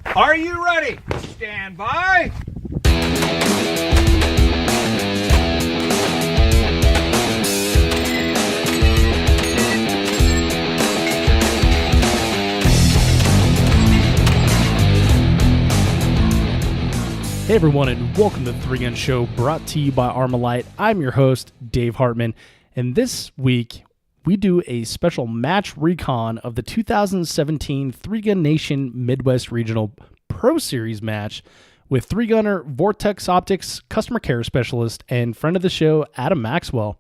Are you ready? Stand by. Hey everyone, and welcome to the 3 Gun Show, brought to you by Armalite. I'm your host, Dave Hartman, and this week we do a special match recon of the 2017 3 Gun Nation Midwest Regional Pro Series match with 3-gunner Vortex Optics customer care specialist and friend of the show, Adam Maxwell.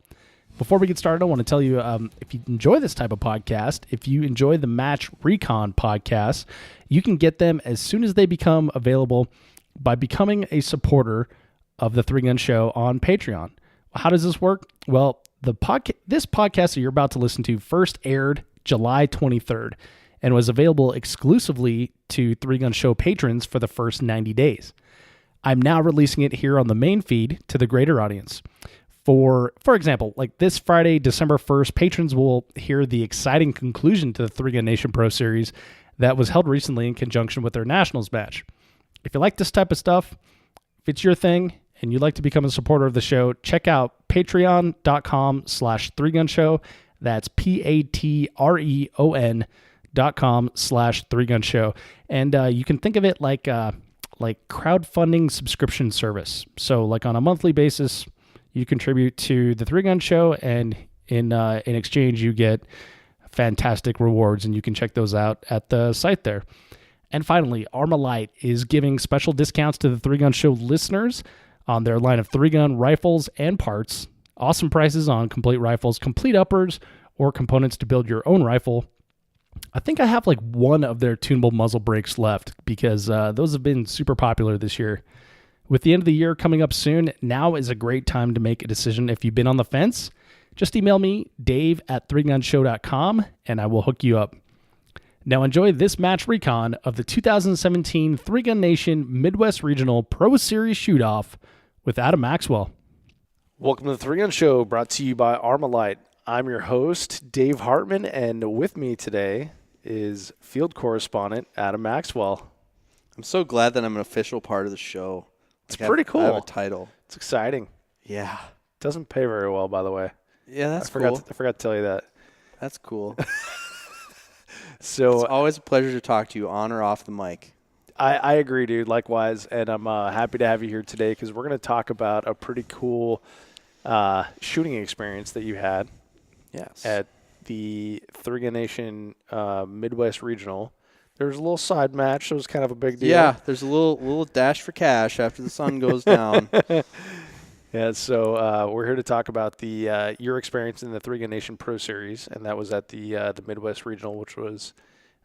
Before we get started, I want to tell you, if you enjoy this type of podcast, if you enjoy the Match Recon podcast, you can get them as soon as they become available by becoming a supporter of the 3 Gun Show on Patreon. How does this work? Well, this podcast that you're about to listen to first aired July 23rd and was available exclusively to 3 Gun Show patrons for the first 90 days. I'm now releasing it here on the main feed to the greater audience. For example, like this Friday, December 1st, patrons will hear the exciting conclusion to the 3 Gun Nation Pro Series that was held recently in conjunction with their Nationals match. If you like this type of stuff, if it's your thing and you'd like to become a supporter of the show, check out patreon.com/3gunshow. That's patreon.com/3gunshow. And you can think of it like crowdfunding subscription service. So like on a monthly basis, you contribute to the 3 Gun Show, and in exchange you get fantastic rewards, and you can check those out at the site there. And finally, Armalite is giving special discounts to the 3 Gun Show listeners on their line of 3-gun rifles and parts. Awesome prices on complete rifles, complete uppers, or components to build your own rifle. I think I have like one of their tunable muzzle brakes left because those have been super popular this year. With the end of the year coming up soon, now is a great time to make a decision. If you've been on the fence, just email me, dave@3gunshow.com, and I will hook you up. Now enjoy this match recon of the 2017 3 Gun Nation Midwest Regional Pro Series Shoot-Off with Adam Maxwell. Welcome to the 3 Gun Show, brought to you by Armalite. I'm your host, Dave Hartman, and with me today is Field Correspondent Adam Maxwell. I'm so glad that I'm an official part of the show. It's pretty cool. I have a title. It's exciting. Yeah. Doesn't pay very well, by the way. Yeah, that's cool. cool. I forgot to tell you that. That's cool. So it's always a pleasure to talk to you on or off the mic. I agree, dude. Likewise, and I'm happy to have you here today because we're going to talk about a pretty cool shooting experience that you had. Yes. At the 3 Gun Nation Midwest Regional. There was a little side match. So it was kind of a big deal. Yeah, there's a little dash for cash after the sun goes down. Yeah, so we're here to talk about the your experience in the 3 Gun Nation Pro Series, and that was at the Midwest Regional, which was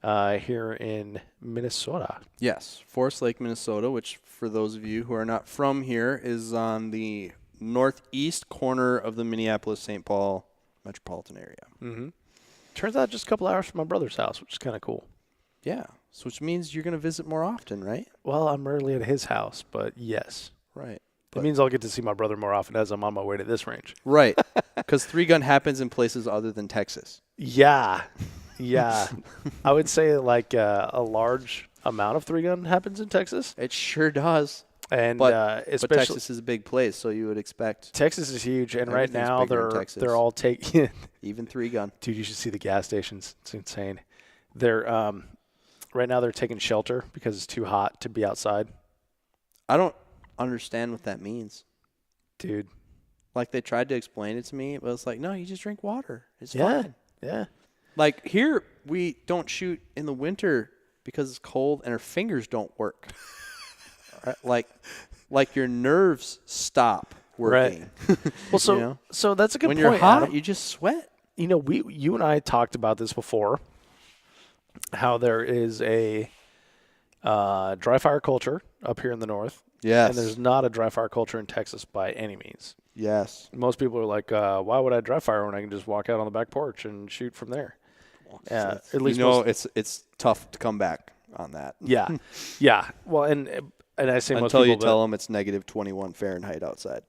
here in Minnesota. Yes, Forest Lake, Minnesota, which for those of you who are not from here is on the northeast corner of the Minneapolis-St. Paul metropolitan area. Mm-hmm. Turns out just a couple hours from my brother's house, which is kind of cool. Yeah, so which means you're going to visit more often, right? Well, I'm rarely at his house, but yes. Right. It means I'll get to see my brother more often as I'm on my way to this range. Right, because 3-gun happens in places other than Texas. Yeah. I would say like a large amount of 3-gun happens in Texas. It sure does. And but especially Texas is a big place, so you would expect. Texas is huge, and right now they're all taking even 3-gun. Dude, you should see the gas stations. It's insane. They're right now they're taking shelter because it's too hot to be outside. I don't understand what that means, dude. Like they tried to explain it to me, but it's like, no, you just drink water. It's fine. Yeah. Like here, we don't shoot in the winter because it's cold and our fingers don't work. Right? Like your nerves stop working. Right. Well, so that's a good point. When you're hot, Adam, you just sweat. You know, you and I talked about this before. How there is a dry fire culture up here in the north. Yes. And there's not a dry fire culture in Texas by any means. Yes. Most people are like, why would I dry fire when I can just walk out on the back porch and shoot from there? At least it's tough to come back on that. Yeah. Yeah. Well, and I say most people. Until you tell them it's negative 21 Fahrenheit outside.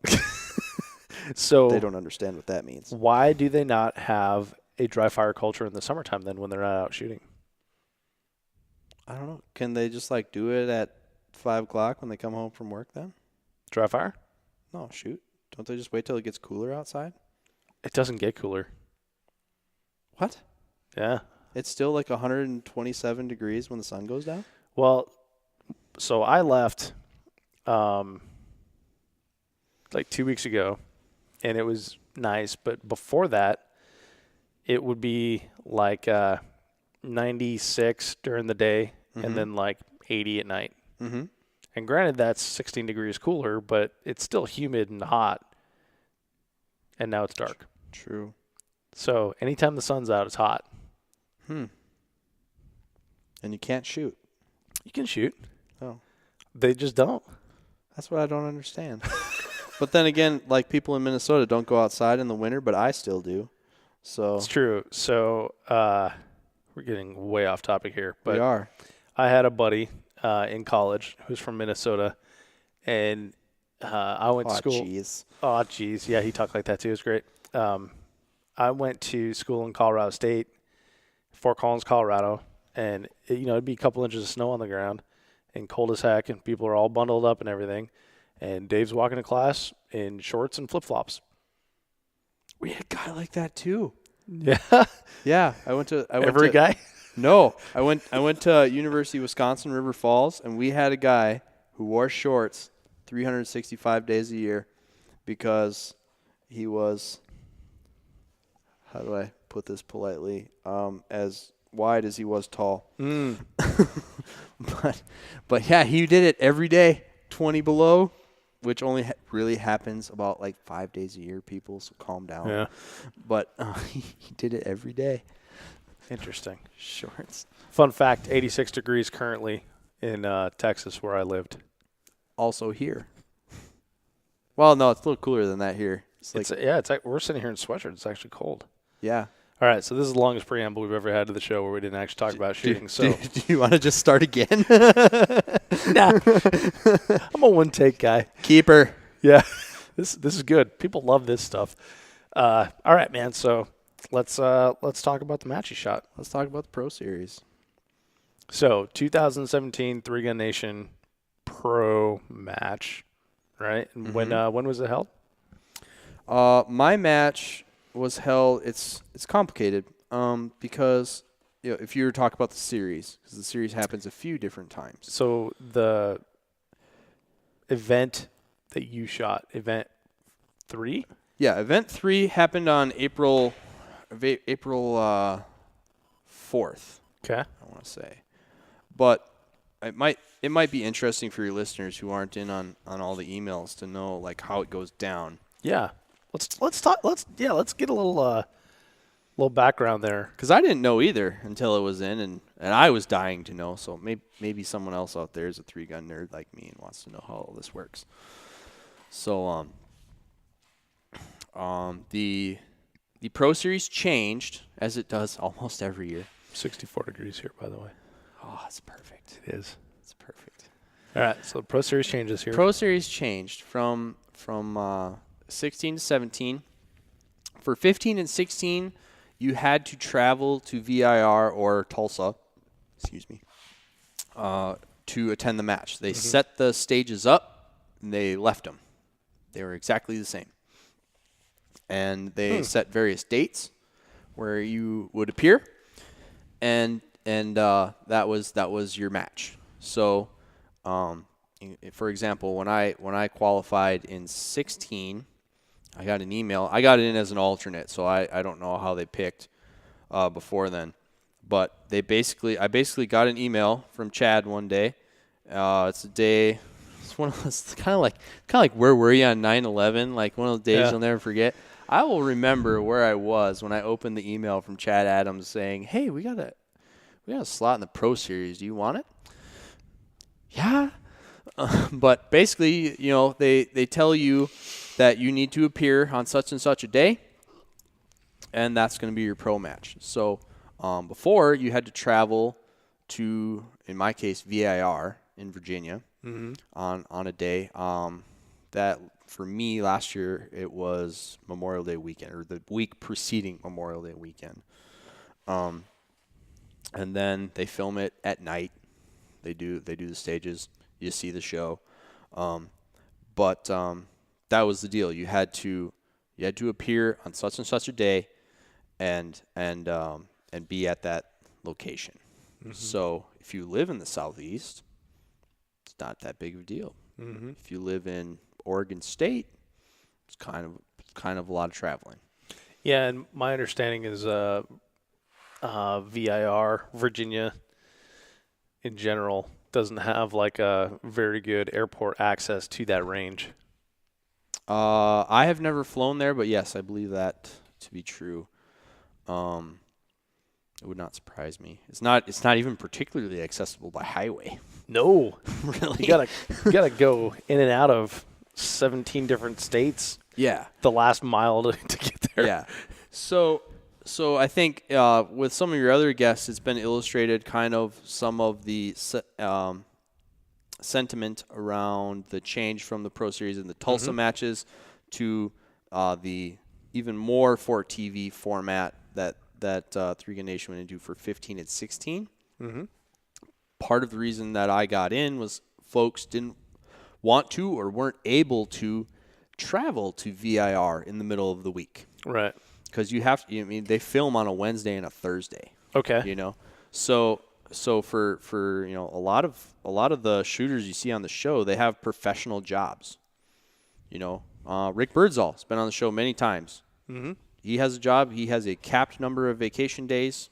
So they don't understand what that means. Why do they not have a dry fire culture in the summertime then when they're not out shooting? I don't know. Can they just like do it at 5 o'clock when they come home from work then? Dry fire? No, shoot. Don't they just wait till it gets cooler outside? It doesn't get cooler. What? Yeah. It's still like 127 degrees when the sun goes down? Well, so I left like 2 weeks ago, and it was nice. But before that, it would be like 96 during the day and then like 80 at night. Mm-hmm. And granted, that's 16 degrees cooler, but it's still humid and hot. And now it's dark. True. So anytime the sun's out, it's hot. And you can't shoot. You can shoot. Oh. They just don't. That's what I don't understand. But then again, like people in Minnesota don't go outside in the winter, but I still do. So It's true. So we're getting way off topic here. But we are. I had a buddy in college who's from Minnesota, and I went to school. Oh, geez. Yeah, he talked like that too. It was great. I went to school in Colorado State, Fort Collins, Colorado, and it'd be a couple inches of snow on the ground and cold as heck, and people are all bundled up and everything. And Dave's walking to class in shorts and flip-flops. We had a guy like that too. Yeah. Yeah, Every guy? No, I went to University of Wisconsin River Falls, and we had a guy who wore shorts 365 days a year because he was, how do I put this politely, as wide as he was tall. But yeah, he did it every day, 20 below, which only really happens about like 5 days a year, people, so calm down. Yeah. But he did it every day. Interesting. Shorts. Fun fact, 86 degrees currently in Texas where I lived. Also here. Well, no, it's a little cooler than that here. It's we're sitting here in sweatshirts. It's actually cold. Yeah. All right, so this is the longest preamble we've ever had to the show where we didn't actually talk about shooting. Do you want to just start again? Nah. I'm a one-take guy. Keeper. Yeah. This is good. People love this stuff. All right, man. So let's talk about the match you shot. Let's talk about the Pro Series. So 2017 Three Gun Nation Pro match, right? And when was it held? My match was held. It's complicated because if you were to talk about the series, because the series happens a few different times. So the event that you shot, event 3? Yeah, event 3 happened on April 4th. Okay. I want to say, but it might be interesting for your listeners who aren't in on all the emails to know like how it goes down. Yeah. Let's talk. Let's get a little background there. Because I didn't know either until it was in, and I was dying to know. So maybe someone else out there is a 3-gun nerd like me and wants to know how all this works. So the Pro Series changed, as it does almost every year. 64 degrees here, by the way. Oh, it's perfect. It is. It's perfect. All right, so the Pro Series changes here. Pro Series changed from 16 to 17. For 15 and 16, you had to travel to VIR or Tulsa, to attend the match. They set the stages up, and they left them. They were exactly the same. And they set various dates where you would appear, and that was your match. So, for example, when I qualified in 16, I got an email. I got in as an alternate, so I don't know how they picked before then. But I basically got an email from Chad one day. It's a day. It's one of those kind of like where were you on 9/11? Like one of those days you'll never forget. I will remember where I was when I opened the email from Chad Adams saying, "Hey, we got a slot in the Pro Series. Do you want it?" Yeah. But basically, they tell you that you need to appear on such and such a day, and that's going to be your pro match. So before, you had to travel to, in my case, VIR in Virginia on a day. That, for me, last year, it was Memorial Day weekend, or the week preceding Memorial Day weekend. And then they film it at night, They do the stages. You see the show. But that was the deal. You had to appear on such and such a day, and be at that location. Mm-hmm. So if you live in the Southeast, it's not that big of a deal. Mm-hmm. If you live in Oregon State, it's kind of a lot of traveling. Yeah, and my understanding is VIR, Virginia, in general, doesn't have like a very good airport access to that range. I have never flown there, but yes, I believe that to be true. It would not surprise me. It's not even particularly accessible by highway. No, really. You gotta go in and out of 17 different states. Yeah, the last mile to get there. Yeah, so I think with some of your other guests, it's been illustrated kind of some of the sentiment around the change from the Pro Series and the Tulsa matches to the even more for TV format that 3-Gun Nation went into for 15 and 16. Mm-hmm. Part of the reason that I got in was folks didn't want to or weren't able to travel to VIR in the middle of the week. Right. Because they film on a Wednesday and a Thursday. Okay. So for a lot of the shooters you see on the show, they have professional jobs. Rick Birdsall's been on the show many times. Mm-hmm. He has a job. He has a capped number of vacation days.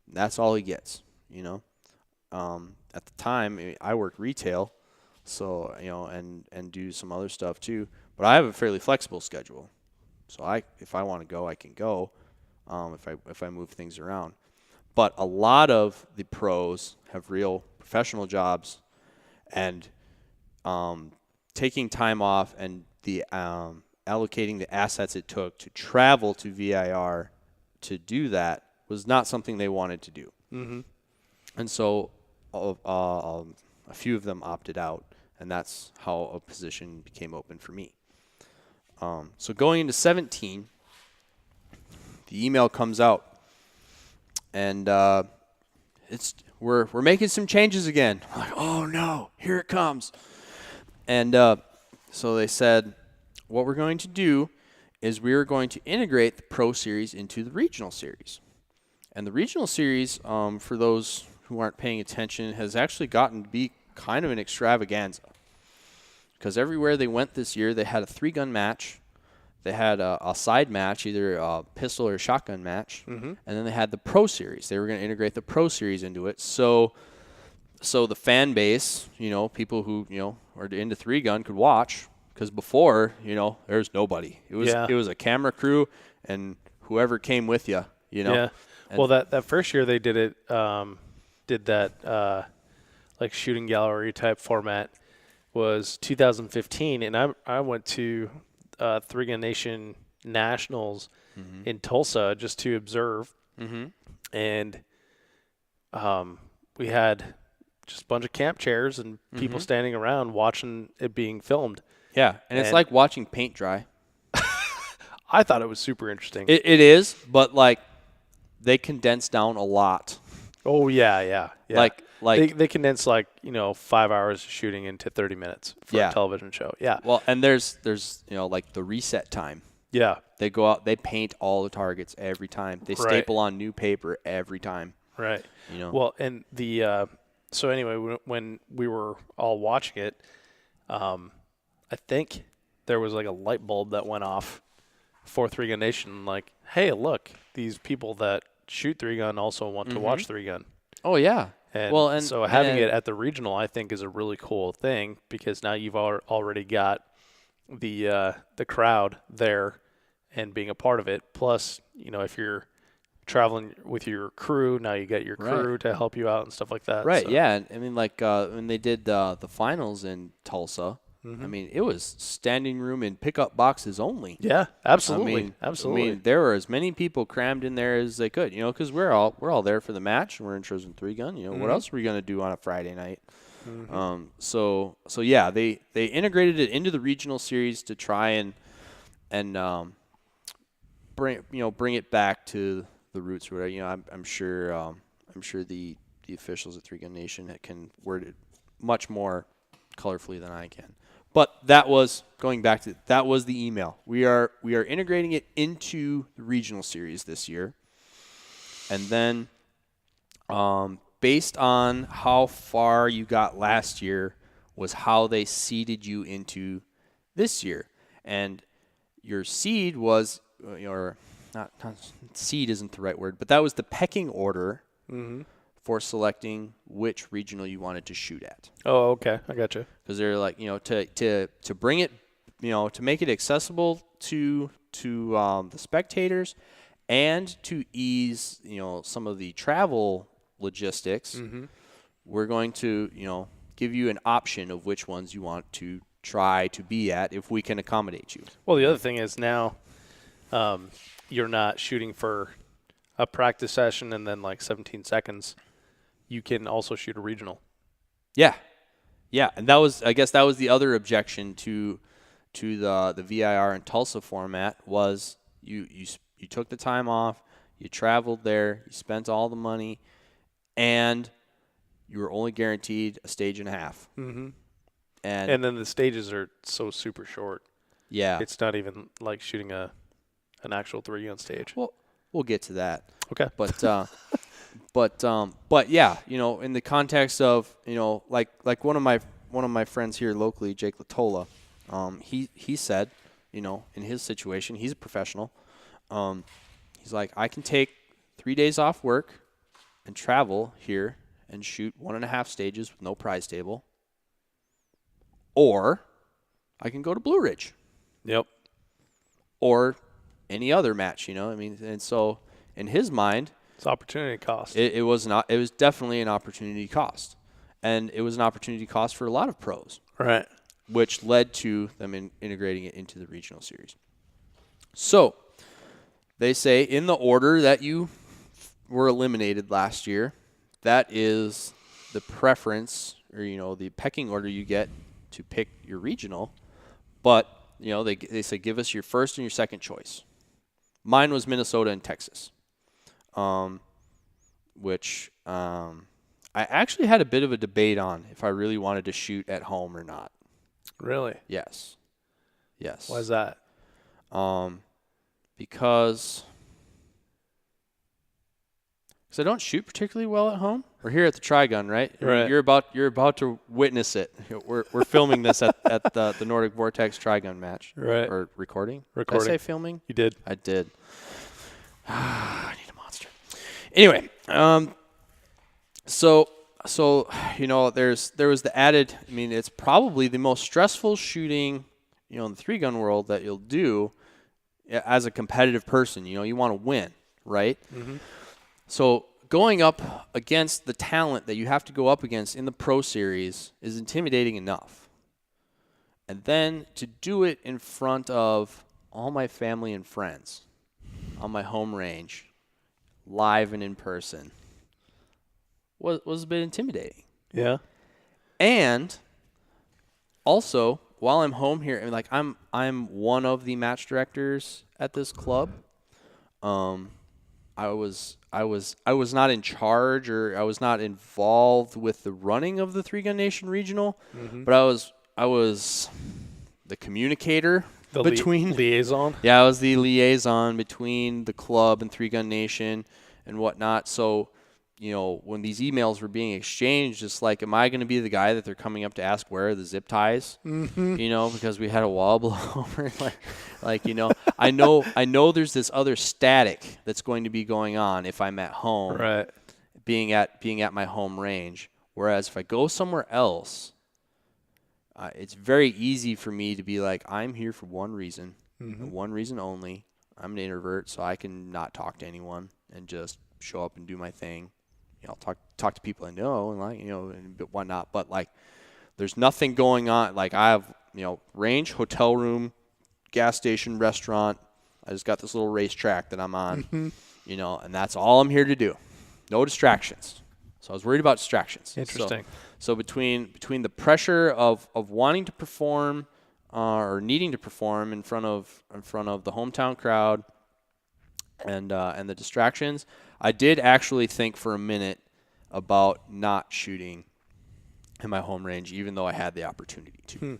That's all he gets. At the time, I work retail, so and do some other stuff too. But I have a fairly flexible schedule, so if I want to go, I can go. If I move things around, but a lot of the pros have real professional jobs, and taking time off and the allocating the assets it took to travel to VIR to do that was not something they wanted to do. Mm-hmm. And so a few of them opted out, and that's how a position became open for me. So going into 17, the email comes out, and we're making some changes again. I'm like, oh no, here it comes. And so they said, what we're going to do is we're going to integrate the Pro Series into the Regional Series. And the Regional Series, for those who aren't paying attention, has actually gotten to be kind of an extravaganza. Because everywhere they went this year, they had a 3-gun match. They had a side match, either a pistol or a shotgun match. Mm-hmm. And then they had the Pro Series. They were going to integrate the Pro Series into it. So the fan base, people who, are into 3-gun could watch. Because before, there's nobody. It was a camera crew and whoever came with you, Yeah. Well, that first year they did it, like shooting gallery type format was 2015, and I went to 3-Gun Nation Nationals in Tulsa just to observe, and we had just a bunch of camp chairs and people standing around watching it being filmed. Yeah, and it's like watching paint dry. I thought it was super interesting. It is, but they condense down a lot. Oh yeah. Like they condense 5 hours of shooting into 30 minutes for a television show. Yeah. Well, and there's the reset time. Yeah. They go out, they paint all the targets every time. They staple on new paper every time. Right. Well, and the so anyway, when we were all watching it, I think there was a light bulb that went off for 3-Gun Nation. Like, hey, look, these people that shoot 3-gun also want to watch 3-gun. Oh yeah. And so having it at the regional, I think, is a really cool thing because now you've already got the crowd there and being a part of it. Plus, if you're traveling with your crew, now you get your crew to help you out and stuff like that. Right. So. Yeah. I mean, when they did the finals in Tulsa. I mean, it was standing room and pickup boxes only. Yeah, absolutely. Absolutely. I mean, there were as many people crammed in there as they could, because we're all there for the match and we're interested in 3-gun. What else are we going to do on a Friday night? So yeah, they integrated it into the regional series to try and bring it back to the roots. I'm sure the the officials at Three Gun Nation that can word it much more colorfully than I can. But that was going back to that was the email. We are integrating it into the regional series this year, and then based on how far you got last year was how they seeded you into this year, and your seed was your not seed isn't the right word, but that was the pecking order for selecting which regional you wanted to shoot at. Oh, okay. I got you. Because they're like, to bring it, to make it accessible to the spectators and to ease, some of the travel logistics, we're going to, give you an option of which ones you want to try to be at if we can accommodate you. Well, the other thing is now you're not shooting for a practice session and then like 17 seconds. You can also shoot a regional. Yeah. Yeah, and I guess that was the other objection to the VIR and Tulsa format was you took the time off, you traveled there, you spent all the money, and you were only guaranteed a stage and a half. Mm-hmm. And then the stages are so super short. Yeah. It's not even like shooting an actual 3-gun stage. Well, we'll get to that. Okay. But yeah, in the context of, like one of my friends here locally, Jake Latola, he said, in his situation, he's a professional. He's like, I can take 3 days off work and travel here and shoot 1.5 stages with no prize table. Or I can go to Blue Ridge. Yep. Or any other match, and so in his mind, it's opportunity cost. It was not. It was definitely an opportunity cost, and it was an opportunity cost for a lot of pros. Right. Which led to them integrating it into the regional series. So they say in the order that you were eliminated last year, that is the preference or the pecking order you get to pick your regional. But they say give us your first and your second choice. Mine was Minnesota and Texas. Which I actually had a bit of a debate on if I really wanted to shoot at home or not. Really? Yes. Why is that? Because I don't shoot particularly well at home. We're here at the Tri-Gun, right? Right. You're about to witness it. We're filming this at the Nordic Vortex Tri-Gun match. Right. Or recording. Recording. Did I say filming? You did. I did. I need a monster. Anyway, so there was the added. I mean, it's probably the most stressful shooting, in the 3-gun world that you'll do as a competitive person. You want to win, right? Mm-hmm. So going up against the talent that you have to go up against in the Pro Series is intimidating enough, and then to do it in front of all my family and friends on my home range, live and in person, was a bit intimidating. Yeah. And also, while I'm home here, I'm one of the match directors at this club. I was not in charge or I was not involved with the running of the 3-Gun Nation Regional, but I was the communicator. Liaison? Yeah, I was the liaison between the club and 3-Gun Nation and whatnot. So, when these emails were being exchanged, it's like, am I going to be the guy that they're coming up to ask where are the zip ties? Mm-hmm. Because we had a wall blow over. I know there's this other static that's going to be going on if I'm at home, right? Being at my home range. Whereas if I go somewhere else, it's very easy for me to be like, I'm here for one reason, and one reason only. I'm an introvert, so I can not talk to anyone and just show up and do my thing. Talk to people I know and whatnot. But there's nothing going on. I have range, hotel room, gas station, restaurant. I just got this little racetrack that I'm on, and that's all I'm here to do. No distractions. So I was worried about distractions. Interesting. So between the pressure of wanting to perform or needing to perform in front of the hometown crowd and the distractions, I did actually think for a minute about not shooting in my home range, even though I had the opportunity to.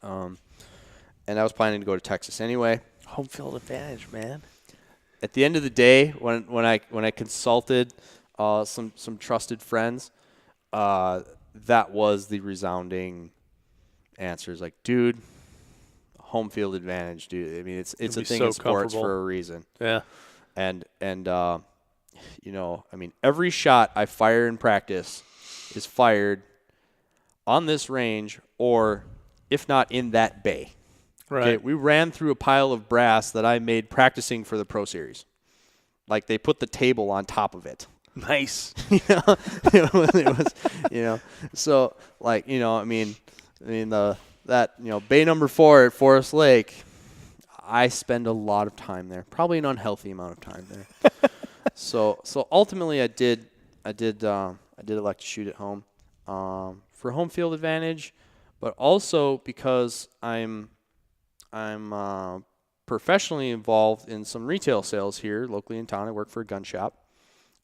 And I was planning to go to Texas anyway. Home field advantage, man. At the end of the day, when I consulted some trusted friends, that was the resounding answers. Like, dude, home field advantage, dude. I mean, it's a thing in sports for a reason. Yeah. And you know, I mean, every shot I fire in practice is fired on this range, or if not in that bay. Right. Okay, we ran through a pile of brass that I made practicing for the Pro Series. Like, they put the table on top of it. Nice. It was, so, like, I mean that bay number 4 at Forest Lake, I spend a lot of time there, probably an unhealthy amount of time there. So ultimately I did elect to shoot at home, for home field advantage, but also because I'm professionally involved in some retail sales here locally in town. I work for a gun shop.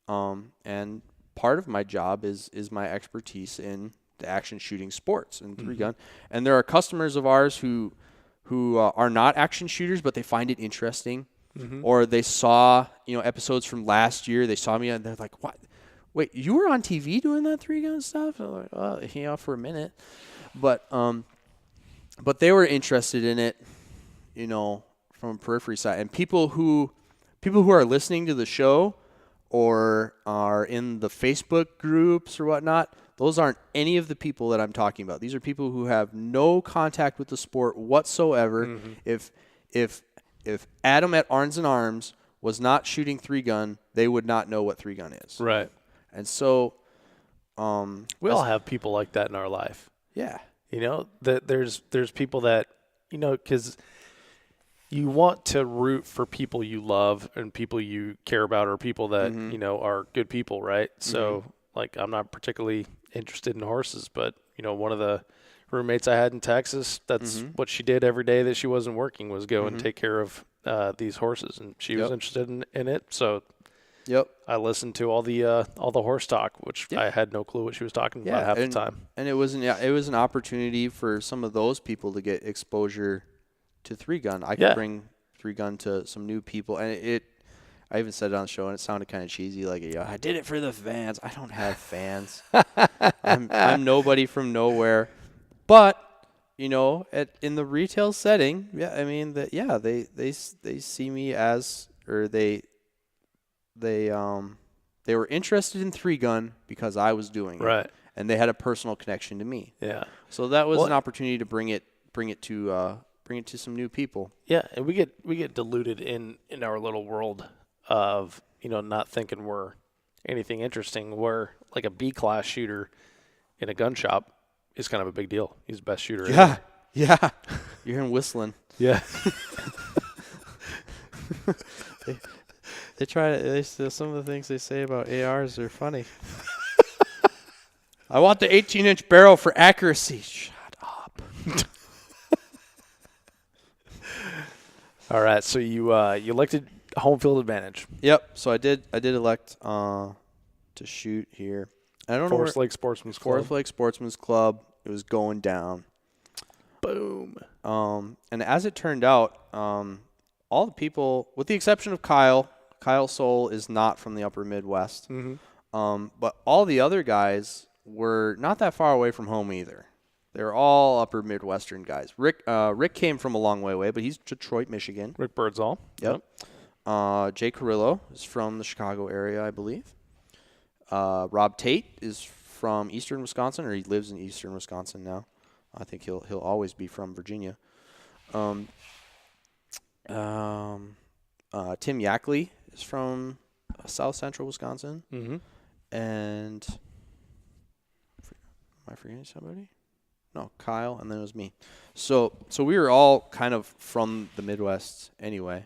And part of my job is my expertise in the action shooting sports and 3-gun. And there are customers of ours who are not action shooters, but they find it interesting. Or they saw, episodes from last year. They saw me and they're like, "What? Wait, you were on TV doing that 3-gun stuff?" I'm like, "Oh, yeah, for a minute." But they were interested in it, from a periphery side. And people who are listening to the show or are in the Facebook groups or whatnot, those aren't any of the people that I'm talking about. These are people who have no contact with the sport whatsoever. If Adam at Arms and Arms was not shooting 3-gun, they would not know what 3-gun is. Right. And so we all have people like that in our life. Yeah. There's people that, because you want to root for people you love and people you care about, or people that, are good people, right? So, like, I'm not particularly interested in horses, but, one of the roommates I had in Texas, that's what she did every day that she wasn't working, was go and take care of these horses, and she was interested in it. So I listened to all the horse talk, which I had no clue what she was talking about half the time. And it was an opportunity for some of those people to get exposure to 3-gun. I could bring 3-gun to some new people, and I even said it on the show, and it sounded kind of cheesy, like, I did it for the fans. I don't have fans. I'm nobody from nowhere. But in the retail setting, they see me as, or they were interested in 3-gun because I was doing it, and they had a personal connection to me. Yeah. So that was an opportunity to bring it to some new people. Yeah, and we get diluted in our little world of not thinking we're anything interesting. Where, like, a B-class shooter in a gun shop is kind of a big deal. He's the best shooter. Yeah, ever. Yeah. You're hearing whistling. Yeah. Some of the things they say about ARs are funny. I want the 18-inch barrel for accuracy. Shut up. All right, so you elected home field advantage. Yep. So I did elect to shoot here. I don't know. Forest Lake Sportsman's Club. Forest Lake Sportsman's Club. It was going down. Boom. And as it turned out, all the people, with the exception of Kyle Soul, is not from the upper Midwest. But all the other guys were not that far away from home either. They're all upper Midwestern guys. Rick came from a long way away, but he's Detroit, Michigan. Rick Birdsall. Yep. Jay Carrillo is from the Chicago area, I believe. Rob Tate is from eastern Wisconsin, or he lives in eastern Wisconsin now. I think he'll always be from Virginia. Tim Yackley is from south central Wisconsin. And am I forgetting somebody? No, Kyle, and then it was me. So we were all kind of from the Midwest anyway.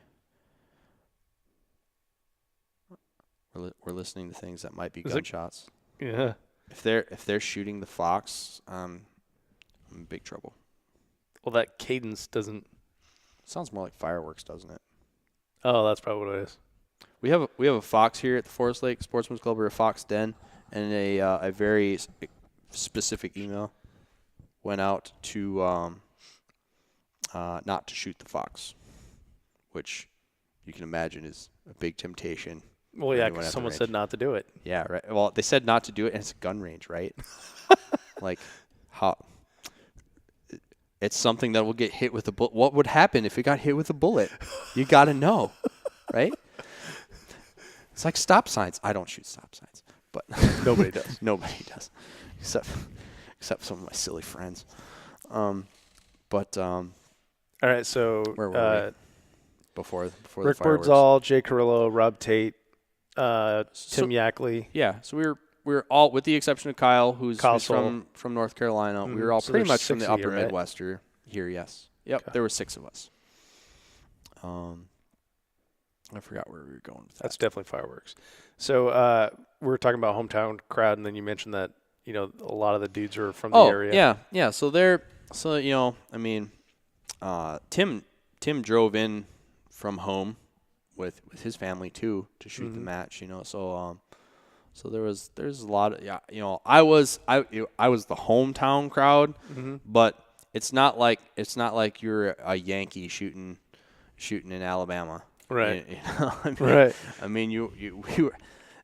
We're listening to things that might be gunshots. Yeah. If they're shooting the fox, I'm in big trouble. Well, that cadence doesn't. Sounds more like fireworks, doesn't it? Oh, that's probably what it is. We have a fox here at the Forest Lake Sportsman's Club, or a fox den, and a very specific email went out to not to shoot the fox, which you can imagine is a big temptation. Well, yeah, because someone said not to do it. Yeah, right. Well, they said not to do it, and it's a gun range, right? Like, how? It's something that will get hit with a bullet. What would happen if it got hit with a bullet? You got to know, right? It's like stop signs. I don't shoot stop signs, but Nobody does. Nobody does, except some of my silly friends. All right, so where were we? Before Rick the fireworks. Birdsall, Jay Carrillo, Rob Tate, Tim So- Yackley. Yeah, so we were all, with the exception of Kyle, who's Kyle from North Carolina. We were all So pretty there's much from 6 the of you, upper right? Midwest here. Yes. Yep. Okay. There were 6 of us. I forgot where we were going with that. That's definitely fireworks. So we were talking about hometown crowd, and then you mentioned that a lot of the dudes are from the area. Yeah. So Tim drove in from home with his family too to shoot the match. So there's a lot of I was the hometown crowd, but it's not like you're a Yankee shooting in Alabama. Right. Right. I mean, we were.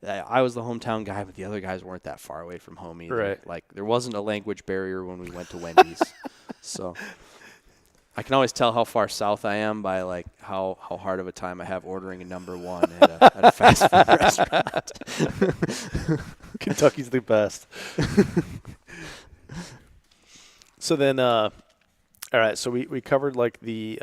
I was the hometown guy, but the other guys weren't that far away from home either. Right. Like there wasn't a language barrier when we went to Wendy's, so I can always tell how far south I am by like how hard of a time I have ordering a number 1 at a fast food restaurant. Kentucky's the best. So then, all right. So we covered like the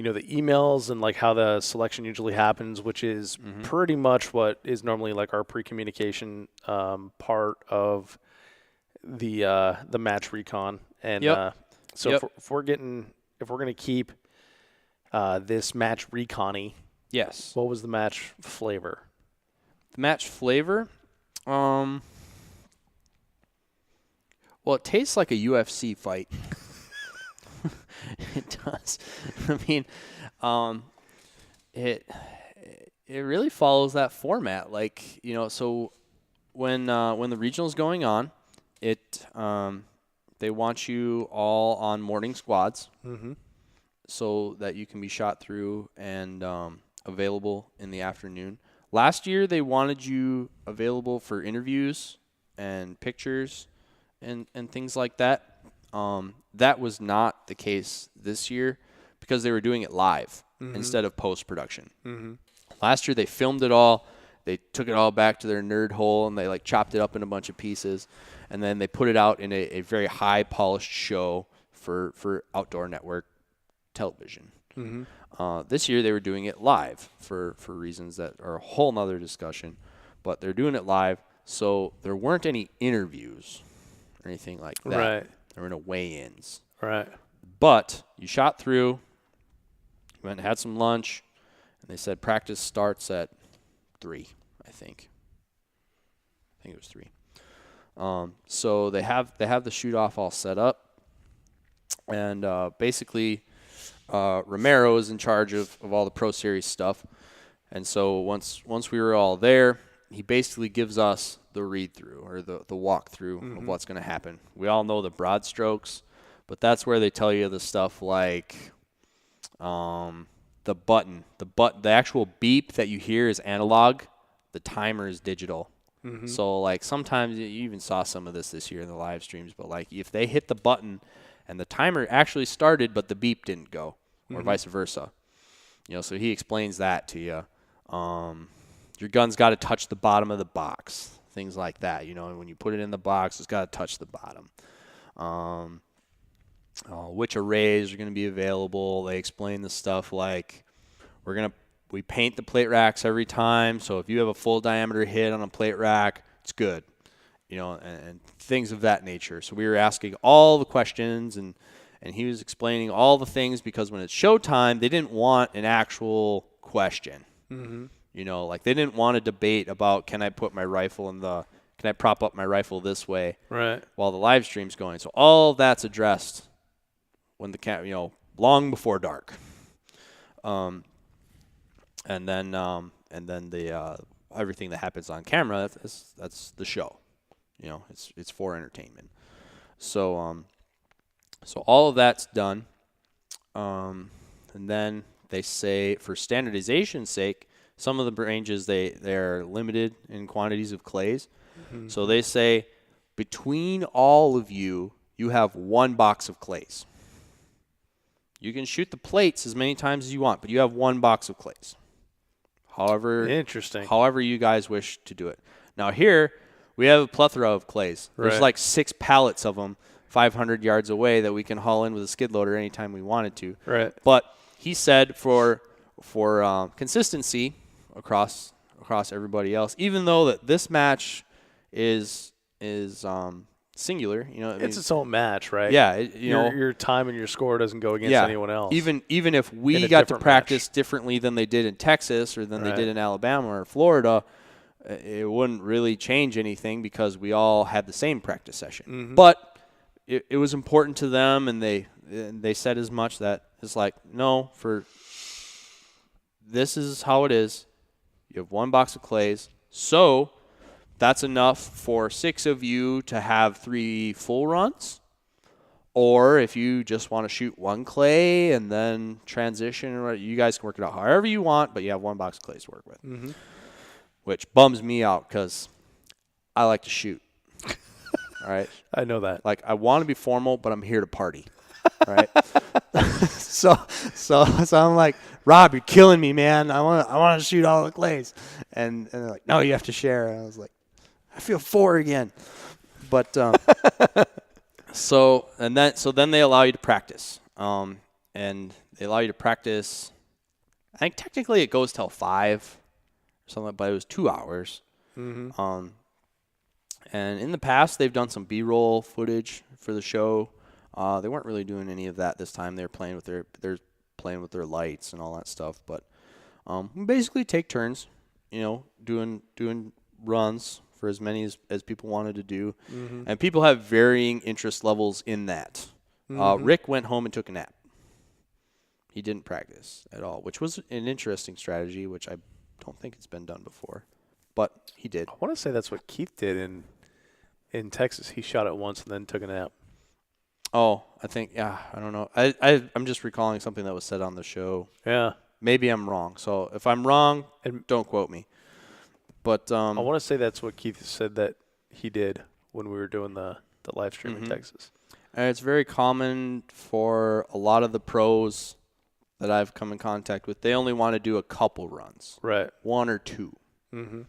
the emails and like how the selection usually happens, which is pretty much what is normally like our pre-communication part of the match recon. And so if we're going to keep this match recon-y, Yes. what was the match flavor? The match flavor, well, it tastes like a UFC fight. It does. I mean, it really follows that format. Like, so when the regional's going on, they want you all on morning squads, so that you can be shot through and available in the afternoon. Last year, they wanted you available for interviews and pictures and things like that. That was not the case this year because they were doing it live instead of post-production. Last year, they filmed it all. They took it all back to their nerd hole, and they like chopped it up in a bunch of pieces. And then they put it out in a very high-polished show for outdoor network television. This year, they were doing it live for reasons that are a whole nother discussion. But they're doing it live, so there weren't any interviews or anything like that. Right. There were no weigh-ins. Right. But you shot through, you went and had some lunch, and they said practice starts at 3, I think. I think it was 3. So they have the shoot-off all set up, and basically Romero is in charge of all the Pro Series stuff. And so once we were all there, he basically gives us the read-through or the walkthrough of what's going to happen. We all know the broad strokes, but that's where they tell you the stuff like the button. The actual beep that you hear is analog. The timer is digital. So like sometimes you even saw some of this year in the live streams, but like if they hit the button and the timer actually started but the beep didn't go, or vice versa. So he explains that to you. Your gun's got to touch the bottom of the box, things like that. And when you put it in the box, it's got to touch the bottom. Which arrays are going to be available. They explain the stuff like we paint the plate racks every time. So if you have a full diameter hit on a plate rack, it's good. And things of that nature. So we were asking all the questions and he was explaining all the things because when it's showtime, they didn't want an actual question. Like they didn't want a debate about can I prop up my rifle this way while the live stream's going. So all that's addressed when long before dark. And then everything that happens on camera, that's the show. It's for entertainment. So so all of that's done. And then they say for standardization's sake, some of the ranges they're limited in quantities of clays. Mm-hmm. So they say between all of you, you have 1 box of clays. You can shoot the plates as many times as you want, but you have 1 box of clays. Interesting. However you guys wish to do it. Now here, we have a plethora of clays. There's Right. like 6 pallets of them 500 yards away that we can haul in with a skid loader anytime we wanted to. Right. But he said for consistency across everybody else, even though that this match is singular, It's its own match, right? Yeah, your time and your score doesn't go against anyone else. Even if In we a got to different practice match. differently than they did in Texas or than Right. they did in Alabama or Florida, it wouldn't really change anything because we all had the same practice session. Mm-hmm. But it was important to them, and they said as much that it's like, no, this is how it is. You have 1 box of clays, so that's enough for 6 of you to have 3 full runs. Or if you just want to shoot 1 clay and then transition, you guys can work it out however you want, but you have 1 box of clays to work with. Mm-hmm. Which bums me out because I like to shoot. All right? I know that. Like, I want to be formal, but I'm here to party. All right? so I'm like, Rob, you're killing me, man. I want to shoot all the clays. And they're like, no, you have to share. And I was like, I feel 4 again. But so then they allow you to practice. And they allow you to practice. I think technically it goes till 5 or something, but it was 2 hours. Mm-hmm. And in the past they've done some B-roll footage for the show. They weren't really doing any of that this time. They're playing with their lights and all that stuff. But we basically take turns, doing runs for as many as people wanted to do. Mm-hmm. And people have varying interest levels in that. Mm-hmm. Rick went home and took a nap. He didn't practice at all, which was an interesting strategy, which I don't think it's been done before. But he did. I want to say that's what Keith did in Texas. He shot it once and then took a nap. Oh, I think, I don't know. I'm just recalling something that was said on the show. Yeah. Maybe I'm wrong. So if I'm wrong, don't quote me. But I want to say that's what Keith said that he did when we were doing the live stream in Texas. And it's very common for a lot of the pros that I've come in contact with. They only want to do a couple runs. Right. 1 or 2. Mm-hmm.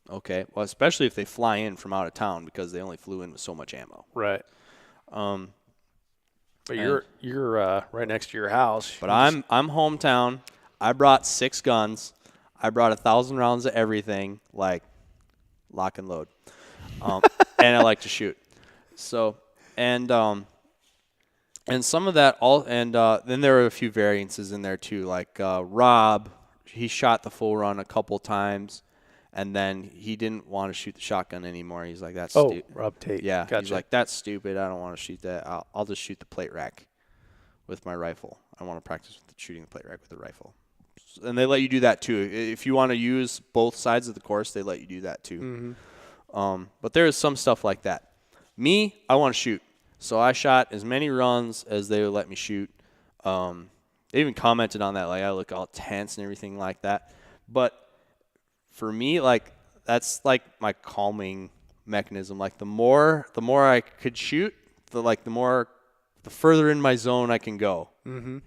Okay. Well, especially if they fly in from out of town because they only flew in with so much ammo. Right. But you're right next to your house. But I'm hometown. I brought 6 guns. I brought 1,000 rounds of everything, like lock and load. And I like to shoot. So and some of that then there were a few variances in there too. Like Rob, he shot the full run a couple times, and then he didn't want to shoot the shotgun anymore. He's like, that's stupid. Rob Tate. Yeah, gotcha. He's like, that's stupid. I don't want to shoot that. I'll just shoot the plate rack with my rifle. I want to practice with shooting the plate rack with the rifle. And they let you do that too. If you want to use both sides of the course, they let you do that too. Mm-hmm. But there is some stuff like that. Me, I want to shoot. So I shot as many runs as they would let me shoot. They even commented on that, like I look all tense and everything like that. But for me, like that's like my calming mechanism. Like the more I could shoot, the further in my zone I can go. Mm-hmm.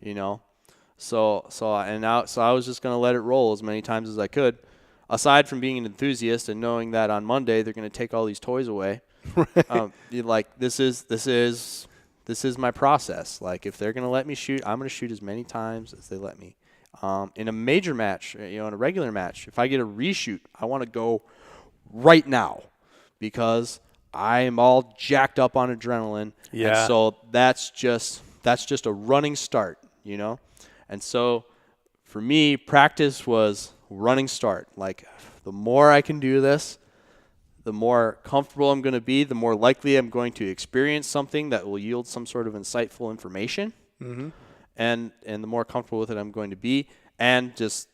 So I was just gonna let it roll as many times as I could. Aside from being an enthusiast and knowing that on Monday they're gonna take all these toys away, this is my process. Like if they're gonna let me shoot, I'm gonna shoot as many times as they let me. In a major match, in a regular match, if I get a reshoot, I want to go right now because I am all jacked up on adrenaline. Yeah. And so that's just a running start, And so for me, practice was running start. Like the more I can do this, the more comfortable I'm going to be, the more likely I'm going to experience something that will yield some sort of insightful information. Mm-hmm. And the more comfortable with it I'm going to be. And just,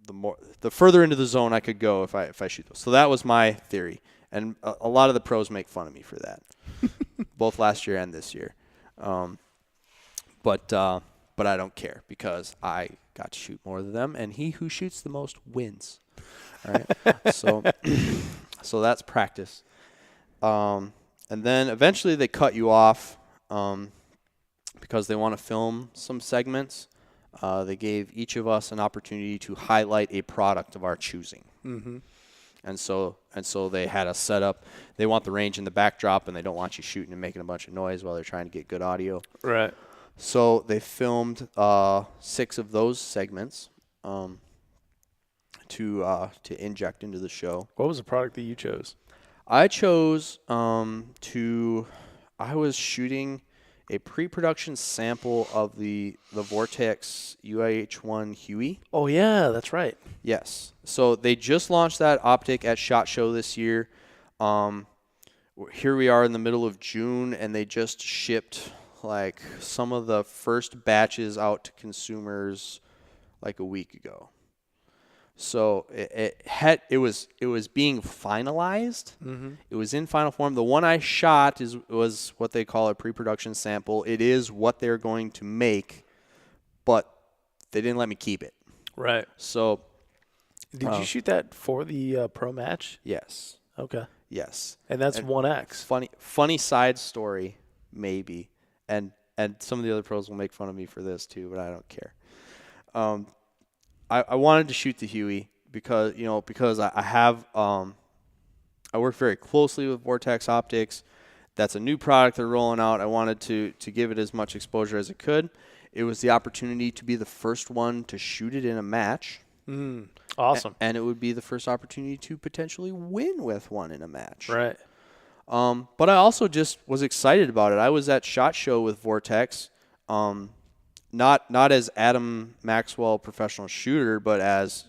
the further into the zone I could go if I shoot those. So that was my theory, and a lot of the pros make fun of me for that, both last year and this year. But I don't care because I got to shoot more than them, and he who shoots the most wins. All right, so that's practice. And then eventually they cut you off because they want to film some segments. They gave each of us an opportunity to highlight a product of our choosing. Mm-hmm. And so they had us set up. They want the range in the backdrop, and they don't want you shooting and making a bunch of noise while they're trying to get good audio. Right. So they filmed 6 of those segments to inject into the show. What was the product that you chose? I chose I was shooting a pre-production sample of the Vortex UH1 Huey. Oh, yeah, that's right. Yes. So they just launched that optic at SHOT Show this year. Here we are in the middle of June, and they just shipped like some of the first batches out to consumers like a week ago. So it was being finalized. Mm-hmm. It was in final form. The one I shot was what they call a pre-production sample. It is what they're going to make, but they didn't let me keep it. Right. So did you shoot that for the pro match? yes. Okay. Yes. And that's 1X. Funny side story, maybe. And some of the other pros will make fun of me for this too, but I don't care. I wanted to shoot the Huey because I have I work very closely with Vortex Optics. That's a new product they're rolling out. I wanted to give it as much exposure as it could. It was the opportunity to be the first one to shoot it in a match. Awesome. And it would be the first opportunity to potentially win with one in a match. Right. But I also just was excited about it. I was at SHOT Show with Vortex, not as Adam Maxwell professional shooter, but as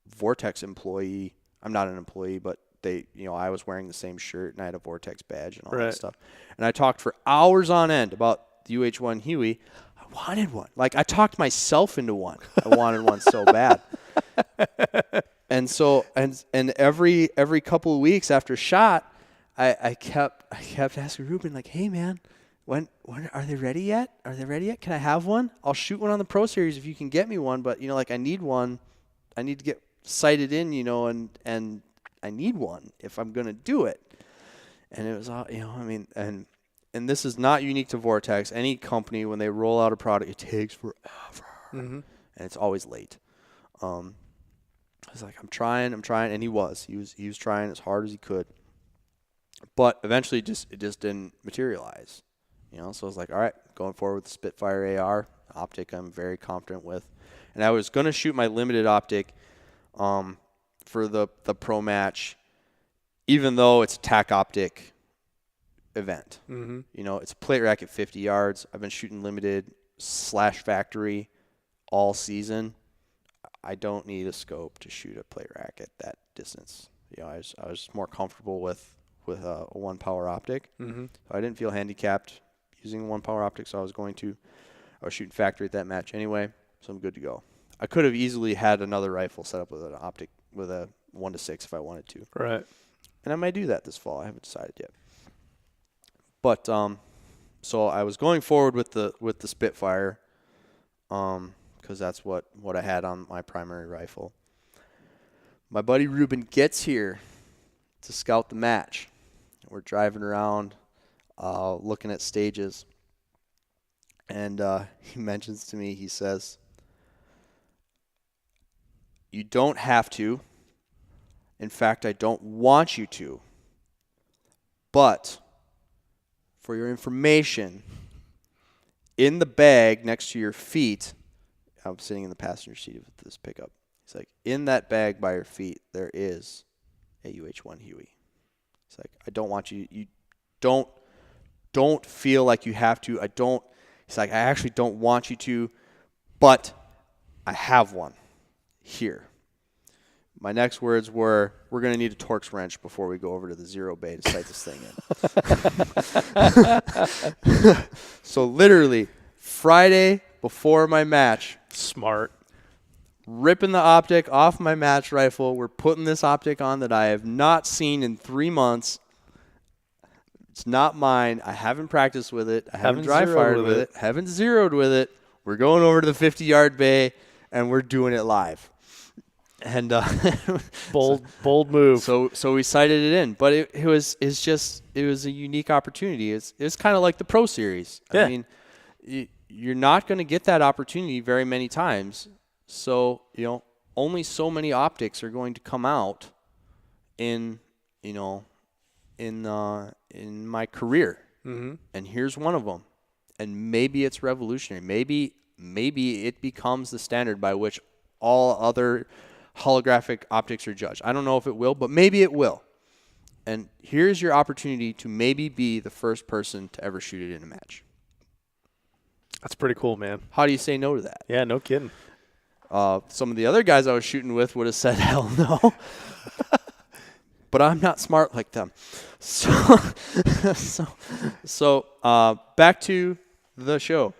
Vortex employee. I'm not an employee, but I was wearing the same shirt and I had a Vortex badge and all that stuff. And I talked for hours on end about the UH1 Huey. I wanted one. Like, I talked myself into one. I wanted one so bad. And so every couple of weeks after SHOT, I kept asking Ruben, like, hey man, when are they ready yet? Are they ready yet? Can I have one? I'll shoot one on the Pro Series if you can get me one, but I need one. I need to get sighted in, and I need one if I'm gonna do it. And it was all, and this is not unique to Vortex. Any company, when they roll out a product, it takes forever, and it's always late. I was like, I'm trying, and he was trying as hard as he could. But eventually, it just didn't materialize, So I was like, all right, going forward with the Spitfire AR optic, I'm very confident with, and I was going to shoot my limited optic, for the pro match, even though it's a tack optic event. It's a plate rack at 50 yards. I've been shooting limited / factory all season. I don't need a scope to shoot a plate rack at that distance. I was more comfortable with a 1-power optic. So I didn't feel handicapped using 1-power optic, so I was shooting factory at that match anyway, so I'm good to go. I could have easily had another rifle set up with an optic with a 1-6 if I wanted to. Right. And I might do that this fall. I haven't decided yet. But so I was going forward with the Spitfire, because that's what I had on my primary rifle. My buddy Ruben gets here to scout the match. We're driving around, looking at stages, and he mentions to me, he says, "You don't have to. In fact, I don't want you to. But for your information, in the bag next to your feet," I'm sitting in the passenger seat of this pickup. He's like, "In that bag by your feet, there is a UH1 Huey." It's like, I don't want you don't feel like you have to. He's like, I actually don't want you to, but I have one here. My next words were, we're going to need a Torx wrench before we go over to the zero bay to sight this thing in. So literally, Friday before my match. Smart. ripping the optic off my match rifle. We're putting this optic on that I have not seen in 3 months. It's not mine. I haven't practiced with it. I haven't dry fired with it. Haven't zeroed with it. We're going over to the 50-yard bay, and we're doing it live. And bold move. So we sighted it in, but it was a unique opportunity. It's kind of like the Pro Series. Yeah. I mean, you're not going to get that opportunity very many times. So only so many optics are going to come out in my career, and here's one of them. And maybe it's revolutionary. Maybe it becomes the standard by which all other holographic optics are judged. I don't know if it will, but maybe it will. And here's your opportunity to maybe be the first person to ever shoot it in a match. That's pretty cool, man. How do you say no to that? Yeah, no kidding. Some of the other guys I was shooting with would have said hell no. But I'm not smart like them. So back to the show.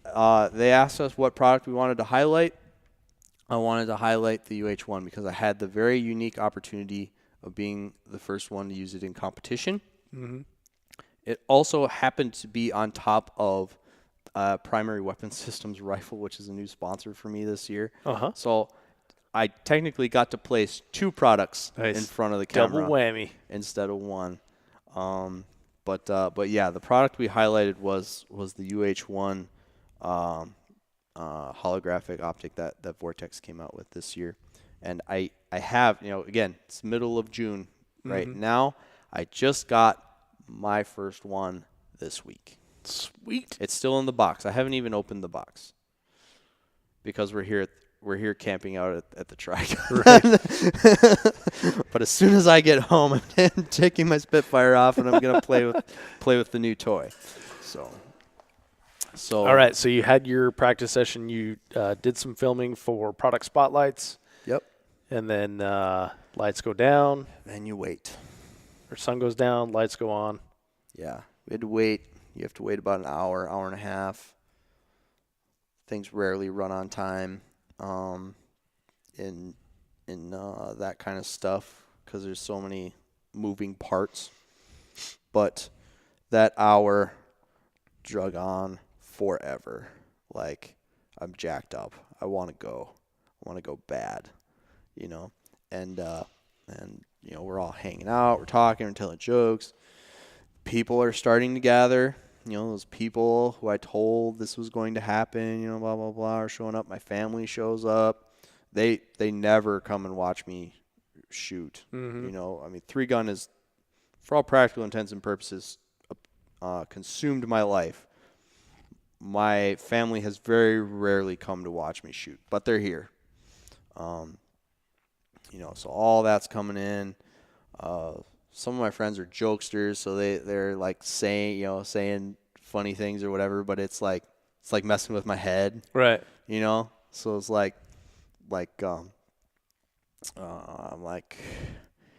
They asked us what product we wanted to highlight. I wanted to highlight the UH1 because I had the very unique opportunity of being the first one to use it in competition. It also happened to be on top of Primary Weapon Systems rifle, which is a new sponsor for me this year. So I technically got to place 2 products in front of the camera. Double whammy. Instead of one. But yeah, the product we highlighted was the UH1 holographic optic that Vortex came out with this year. And I have, again, it's middle of June right now. I just got my first one this week. Sweet. It's still in the box. I haven't even opened the box because we're here camping out at the Tricon. Right. But as soon as I get home, I'm taking my Spitfire off and I'm gonna play with the new toy. So all right. So you had your practice session. You did some filming for product spotlights. Yep. And then lights go down. Then you wait. Or sun goes down, lights go on. Yeah, we had to wait. You have to wait about an hour and a half. Things rarely run on time. In that kind of stuff because there's so many moving parts. But that hour drug on forever. Like, I'm jacked up. I want to go. I want to go bad, And we're all hanging out. We're talking. We're telling jokes. People are starting to gather. Those people who I told this was going to happen, blah, blah, blah, are showing up. My family shows up. They never come and watch me shoot. I mean, 3-gun is, for all practical intents and purposes, consumed my life. My family has very rarely come to watch me shoot, but they're here. So all that's coming in. Some of my friends are jokesters, so they're like saying funny things or whatever, but it's like messing with my head. Right. So it's like I'm like,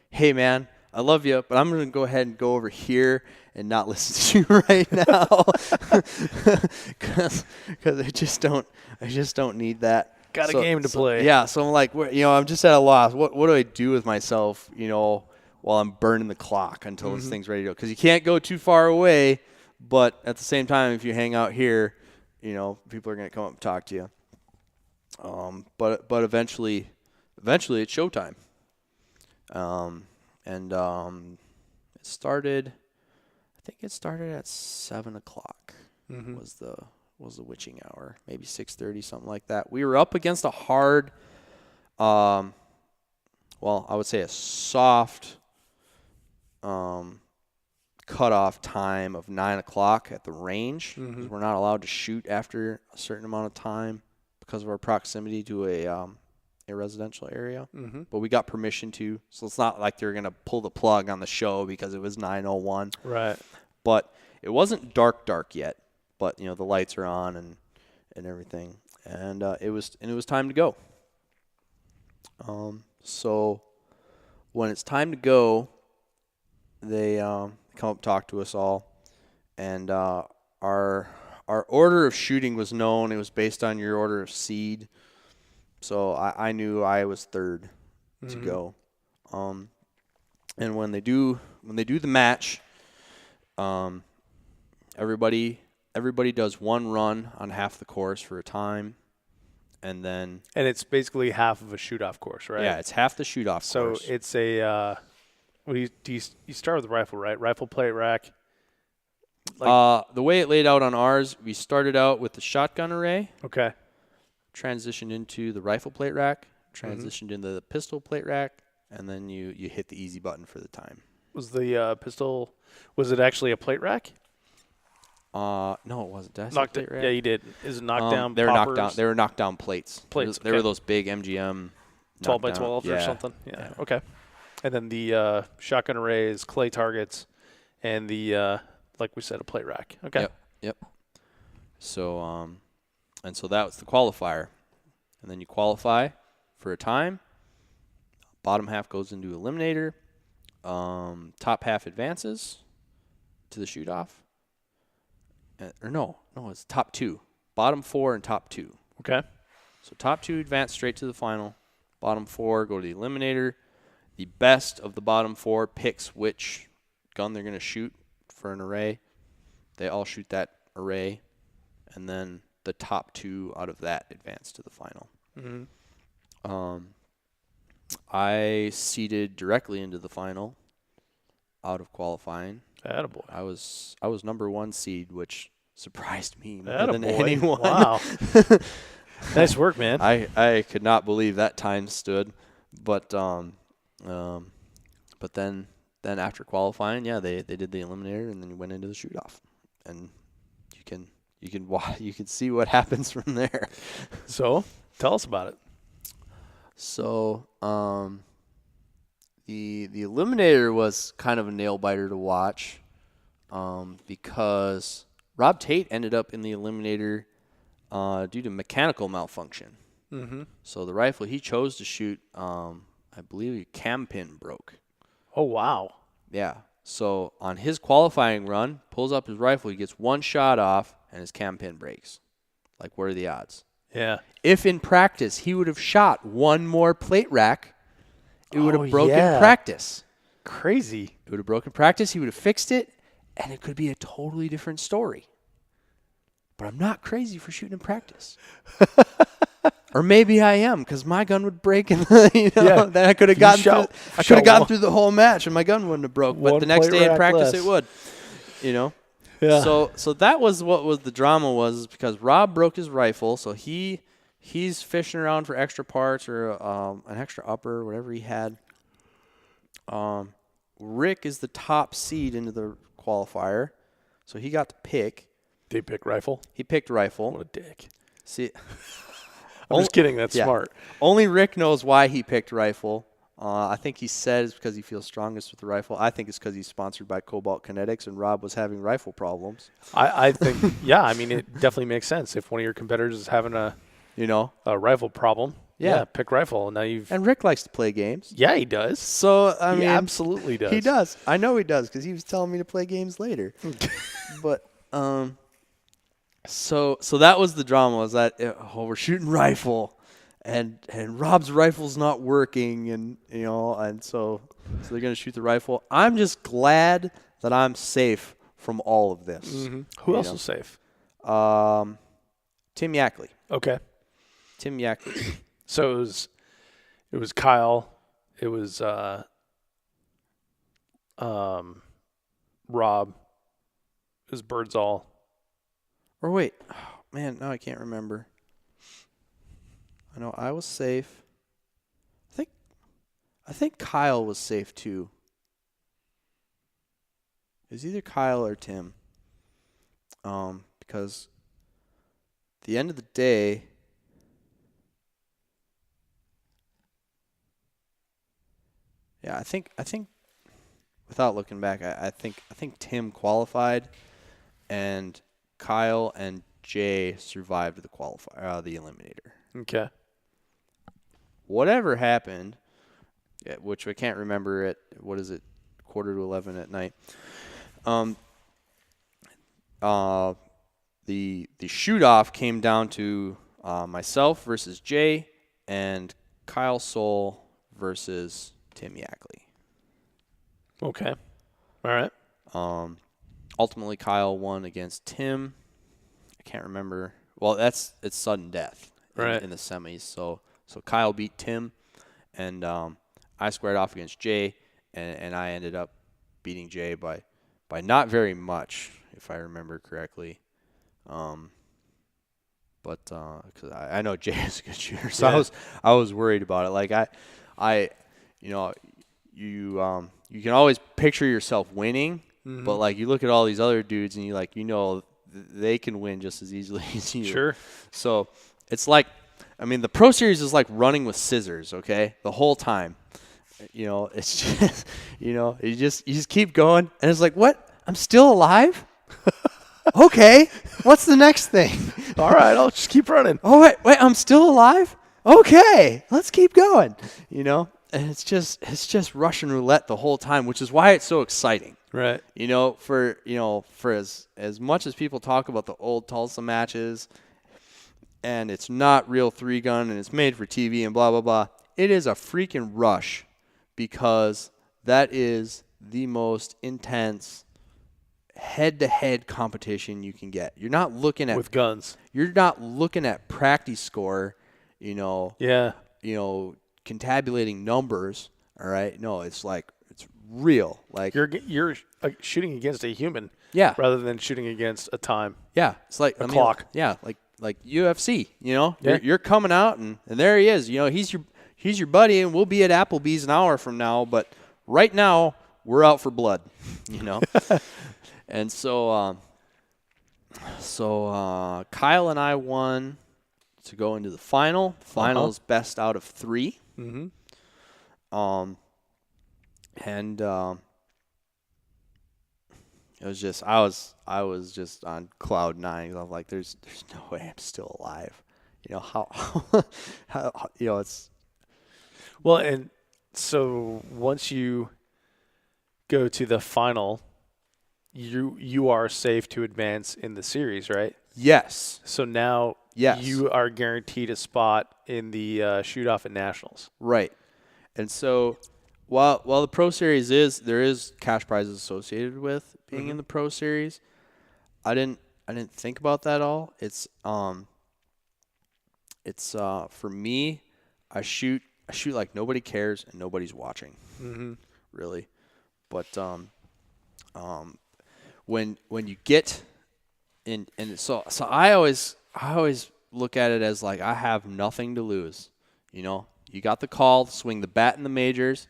hey man, I love you, but I'm going to go ahead and go over here and not listen to you right now. Cause I just don't need that. Got a game to play. Yeah. So I'm like, I'm just at a loss. What do I do with myself, while I'm burning the clock until this thing's ready to go? Because you can't go too far away, but at the same time, if you hang out here, people are going to come up and talk to you. But eventually it's showtime. It started, I think it started at 7:00 was the witching hour, maybe 6:30, something like that. We were up against a hard, I would say a soft cutoff time of 9:00 at the range. We're not allowed to shoot after a certain amount of time because of our proximity to a residential area. But we got permission to, so it's not like they're going to pull the plug on the show because it was 9:01. Right. But it wasn't dark yet. But the lights are on and everything, and it was time to go. So when it's time to go, they come up, talk to us all, and our order of shooting was known. It was based on your order of seed. So I knew I was third to go. And when they do the match, everybody does one run on half the course for a time, and it's basically half of a shoot-off course, right? Yeah, it's half the shoot-off course. So it's a you start with the rifle, right? Rifle plate rack. The way it laid out on ours, we started out with the shotgun array. Okay. Transitioned into the rifle plate rack. Transitioned into the pistol plate rack, and then you hit the easy button for the time. Was the pistol? Was it actually a plate rack? No, it wasn't. Did I say Knocked plate it. rack? Yeah, you did. Is it knockdown? They were poppers? knocked down. They were knocked down plates. Plates. They were those big MGM 12 by knockdown- 12 or yeah. something. Yeah. Okay. And then the shotgun array is clay targets, and the like we said, a plate rack. Okay. Yep. So and so that was the qualifier, and then you qualify for a time. Bottom half goes into Eliminator. Top half advances to the shoot-off. No, it's top two. Bottom 4 and top 2. Okay. So top 2 advance straight to the final. Bottom 4 go to the Eliminator. The best of the bottom 4 picks which gun they're going to shoot for an array. They all shoot that array, and then the top 2 out of that advance to the final. I seeded directly into the final out of qualifying. Attaboy. I was number 1 seed, which surprised me more than Attaboy. anyone. Wow. Nice work, man. I could not believe that time stood, but then after qualifying, yeah, they did the Eliminator, and then you went into the shoot-off, and you can see what happens from there. So tell us about it. So the Eliminator was kind of a nail biter to watch, because Rob Tate ended up in the Eliminator due to mechanical malfunction. So the rifle he chose to shoot, I believe a cam pin broke. Oh, wow. Yeah. So on his qualifying run, pulls up his rifle, he gets one shot off, and his cam pin breaks. Like, what are the odds? Yeah. If in practice he would have shot one more plate rack, it would have broken yeah. practice. Crazy. It would have broken practice. He would have fixed it, and it could be a totally different story. But I'm not crazy for shooting in practice. Or maybe I am, because my gun would break, and then I could have gotten through the whole match, and my gun wouldn't have broke. But the next day in practice, it would. Yeah. So that was what was the drama was, because Rob broke his rifle, so he's fishing around for extra parts or an extra upper or whatever he had. Rick is the top seed into the qualifier, so he got to pick. Did he pick rifle? He picked rifle. What a dick. See, I'm just kidding. That's smart. Only Rick knows why he picked rifle. I think he said it's because he feels strongest with the rifle. I think it's because he's sponsored by Cobalt Kinetics, and Rob was having rifle problems. I think, yeah, I mean, it definitely makes sense. If one of your competitors is having a rifle problem, pick rifle. And Rick likes to play games. Yeah, he does. So, I mean, he absolutely does. He does. I know he does, because he was telling me to play games later. But, so that was the drama, was that, we're shooting rifle. And Rob's rifle's not working, and so they're going to shoot the rifle. I'm just glad that I'm safe from all of this. Mm-hmm. Who else was safe? Tim Yackley. Okay. Tim Yackley. So it was Kyle. It was Rob. It was Birdsall. Or wait, man, no, I can't remember. I know I was safe. I think Kyle was safe too. It was either Kyle or Tim. Because at the end of the day, yeah, I think without looking back, I think Tim qualified, and Kyle and Jay survived the the Eliminator. Okay. Whatever happened, which I can't remember at, 11:15 at night. The shoot-off came down to myself versus Jay and Kyle Soule versus Tim Yackley. Okay. All right. Ultimately, Kyle won against Tim. I can't remember. Well, it's sudden death in the semis. So Kyle beat Tim, and I squared off against Jay, and I ended up beating Jay by not very much, if I remember correctly. But because I know Jay is a good shooter, so I was worried about it. Like you can always picture yourself winning, but like you look at all these other dudes and they can win just as easily as you. Sure. So it's like, the Pro Series is like running with scissors, okay? The whole time. It's just, you just keep going, and it's like, what? I'm still alive? Okay. What's the next thing? All right, I'll just keep running. Oh, wait, I'm still alive? Okay, let's keep going. And it's just Russian roulette the whole time, which is why it's so exciting. Right. For as much as people talk about the old Tulsa matches, and it's not real 3-gun and it's made for TV and blah, blah, blah, it is a freaking rush, because that is the most intense head-to-head competition you can get. You're not looking at with guns. You're not looking at practice score, contabulating numbers. All right, no, it's like it's real. Like you're shooting against a human, rather than shooting against a time. Yeah, it's like a clock. Yeah, like UFC. You're coming out and there he is. He's your buddy, and we'll be at Applebee's an hour from now. But right now we're out for blood. And so Kyle and I won to go into the final. The final is best out of 3. Mm-hmm. And it was just I was just on cloud 9. I'm like, there's no way I'm still alive. How it's well. And so once you go to the final, you are safe to advance in the series, right? Yes. So now you are guaranteed a spot in the shoot-off at Nationals. Right. And so while the Pro Series there is cash prizes associated with being in the Pro Series, I didn't think about that at all. It's for me, I shoot like nobody cares and nobody's watching. Mm-hmm. Really. But when you get in, and so I always look at it as like I have nothing to lose. You got the call, swing the bat in the majors,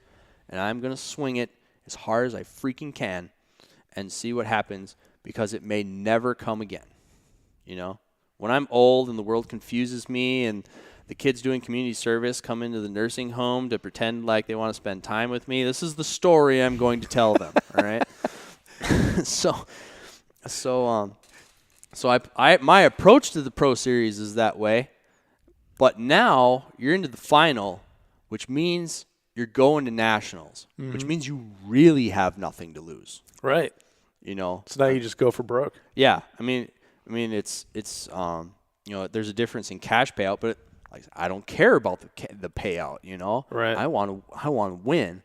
and I'm going to swing it as hard as I freaking can and see what happens, because it may never come again. When I'm old and the world confuses me and the kids doing community service come into the nursing home to pretend like they want to spend time with me, this is the story I'm going to tell them, all right? So my approach to the Pro Series is that way. But now you're into the final, which means you're going to Nationals, which means you really have nothing to lose. Right. So now you just go for broke. Yeah. I mean it's there's a difference in cash payout, but I don't care about the payout, Right. I want to win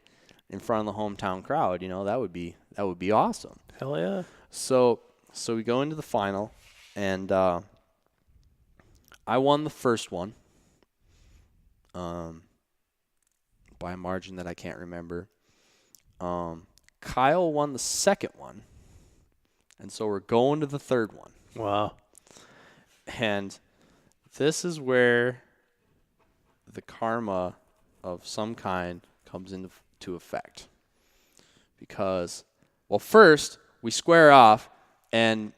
in front of the hometown crowd, that would be awesome. Hell yeah. So we go into the final, and I won the first one by a margin that I can't remember. Kyle won the second one, and so we're going to the third one. Wow. And this is where the karma of some kind comes into effect. Because, well, first, we square off, and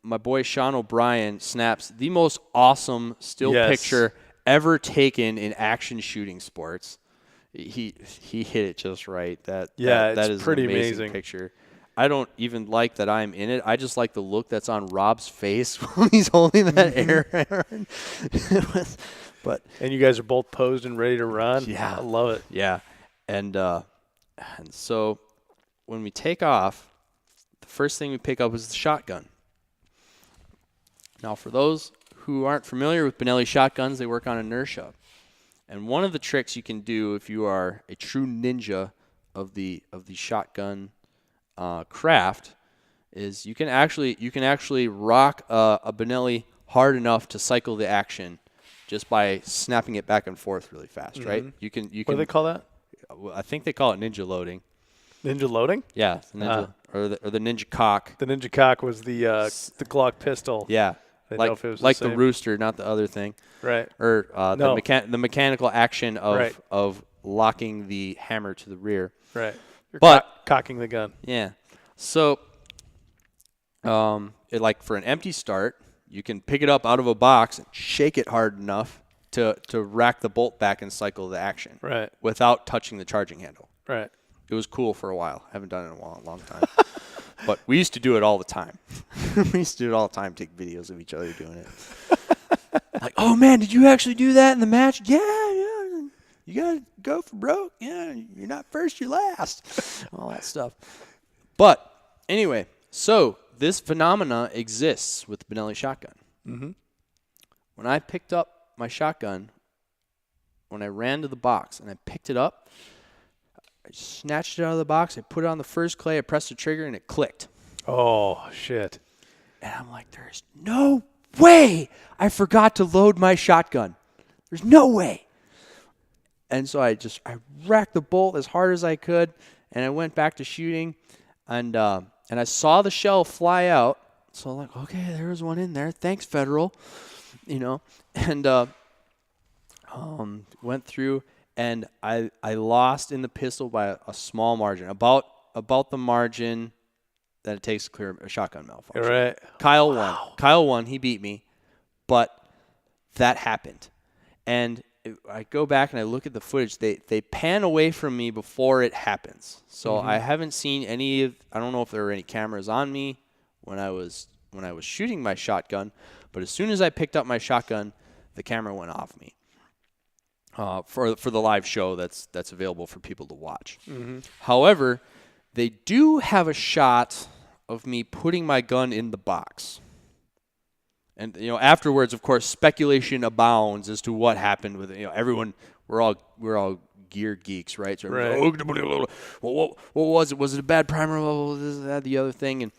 my boy Sean O'Brien snaps the most awesome still picture ever taken in action shooting sports. He hit it just right. That is pretty an amazing picture. I don't even like that I'm in it. I just like the look that's on Rob's face when he's holding that air. And you guys are both posed and ready to run. Yeah, I love it. Yeah, and so when we take off, the first thing we pick up is the shotgun. Now, for those who aren't familiar with Benelli shotguns, they work on inertia. And one of the tricks you can do if you are a true ninja of the shotgun craft is you can actually rock a Benelli hard enough to cycle the action just by snapping it back and forth really fast, right? You can. What do they call that? I think they call it ninja loading. Ninja loading? Yeah, ninja, or the ninja cock. The ninja cock was the Glock pistol. Yeah, I didn't know if it was like the the same. rooster, not the other thing. Right. Or No. the mechanical action of Right. of locking the hammer to the rear. Right. You're But- cocking the gun. Yeah. So, like for an empty start, you can pick it up out of a box and shake it hard enough to rack the bolt back and cycle the action. Right. Without touching the charging handle. Right. It was cool for a while. I haven't done it in a long time. But we used to do it all the time. We used to do it all the time, take videos of each other doing it. Like, oh, man, did you actually do that in the match? Yeah. You got to go for broke. Yeah, you're not first, you're last. All that stuff. But anyway, so this phenomena exists with the Benelli shotgun. Mm-hmm. When I picked up my shotgun, when I ran to the box and I picked it up, I snatched it out of the box, I put it on the first clay, I pressed the trigger, and it clicked. Oh, shit. And I'm like, there's no way I forgot to load my shotgun. There's no way. And so I racked the bolt as hard as I could, and I went back to shooting, and I saw the shell fly out. So I'm like, okay, there was one in there. Thanks, Federal. And went through, and I lost in the pistol by a small margin, about the margin that it takes to clear a shotgun malfunction. Right. Kyle won. Kyle won. He beat me, but that happened. And I go back and I look at the footage. They pan away from me before it happens. So I haven't seen I don't know if there were any cameras on me when I was shooting my shotgun, but as soon as I picked up my shotgun, the camera went off me. For the live show that's available for people to watch. However, they do have a shot of me putting my gun in the box. And afterwards, of course, speculation abounds as to what happened with it. Everyone, we're all gear geeks, right? So Right. what was it? Was it a bad primer? This, that, the other thing, and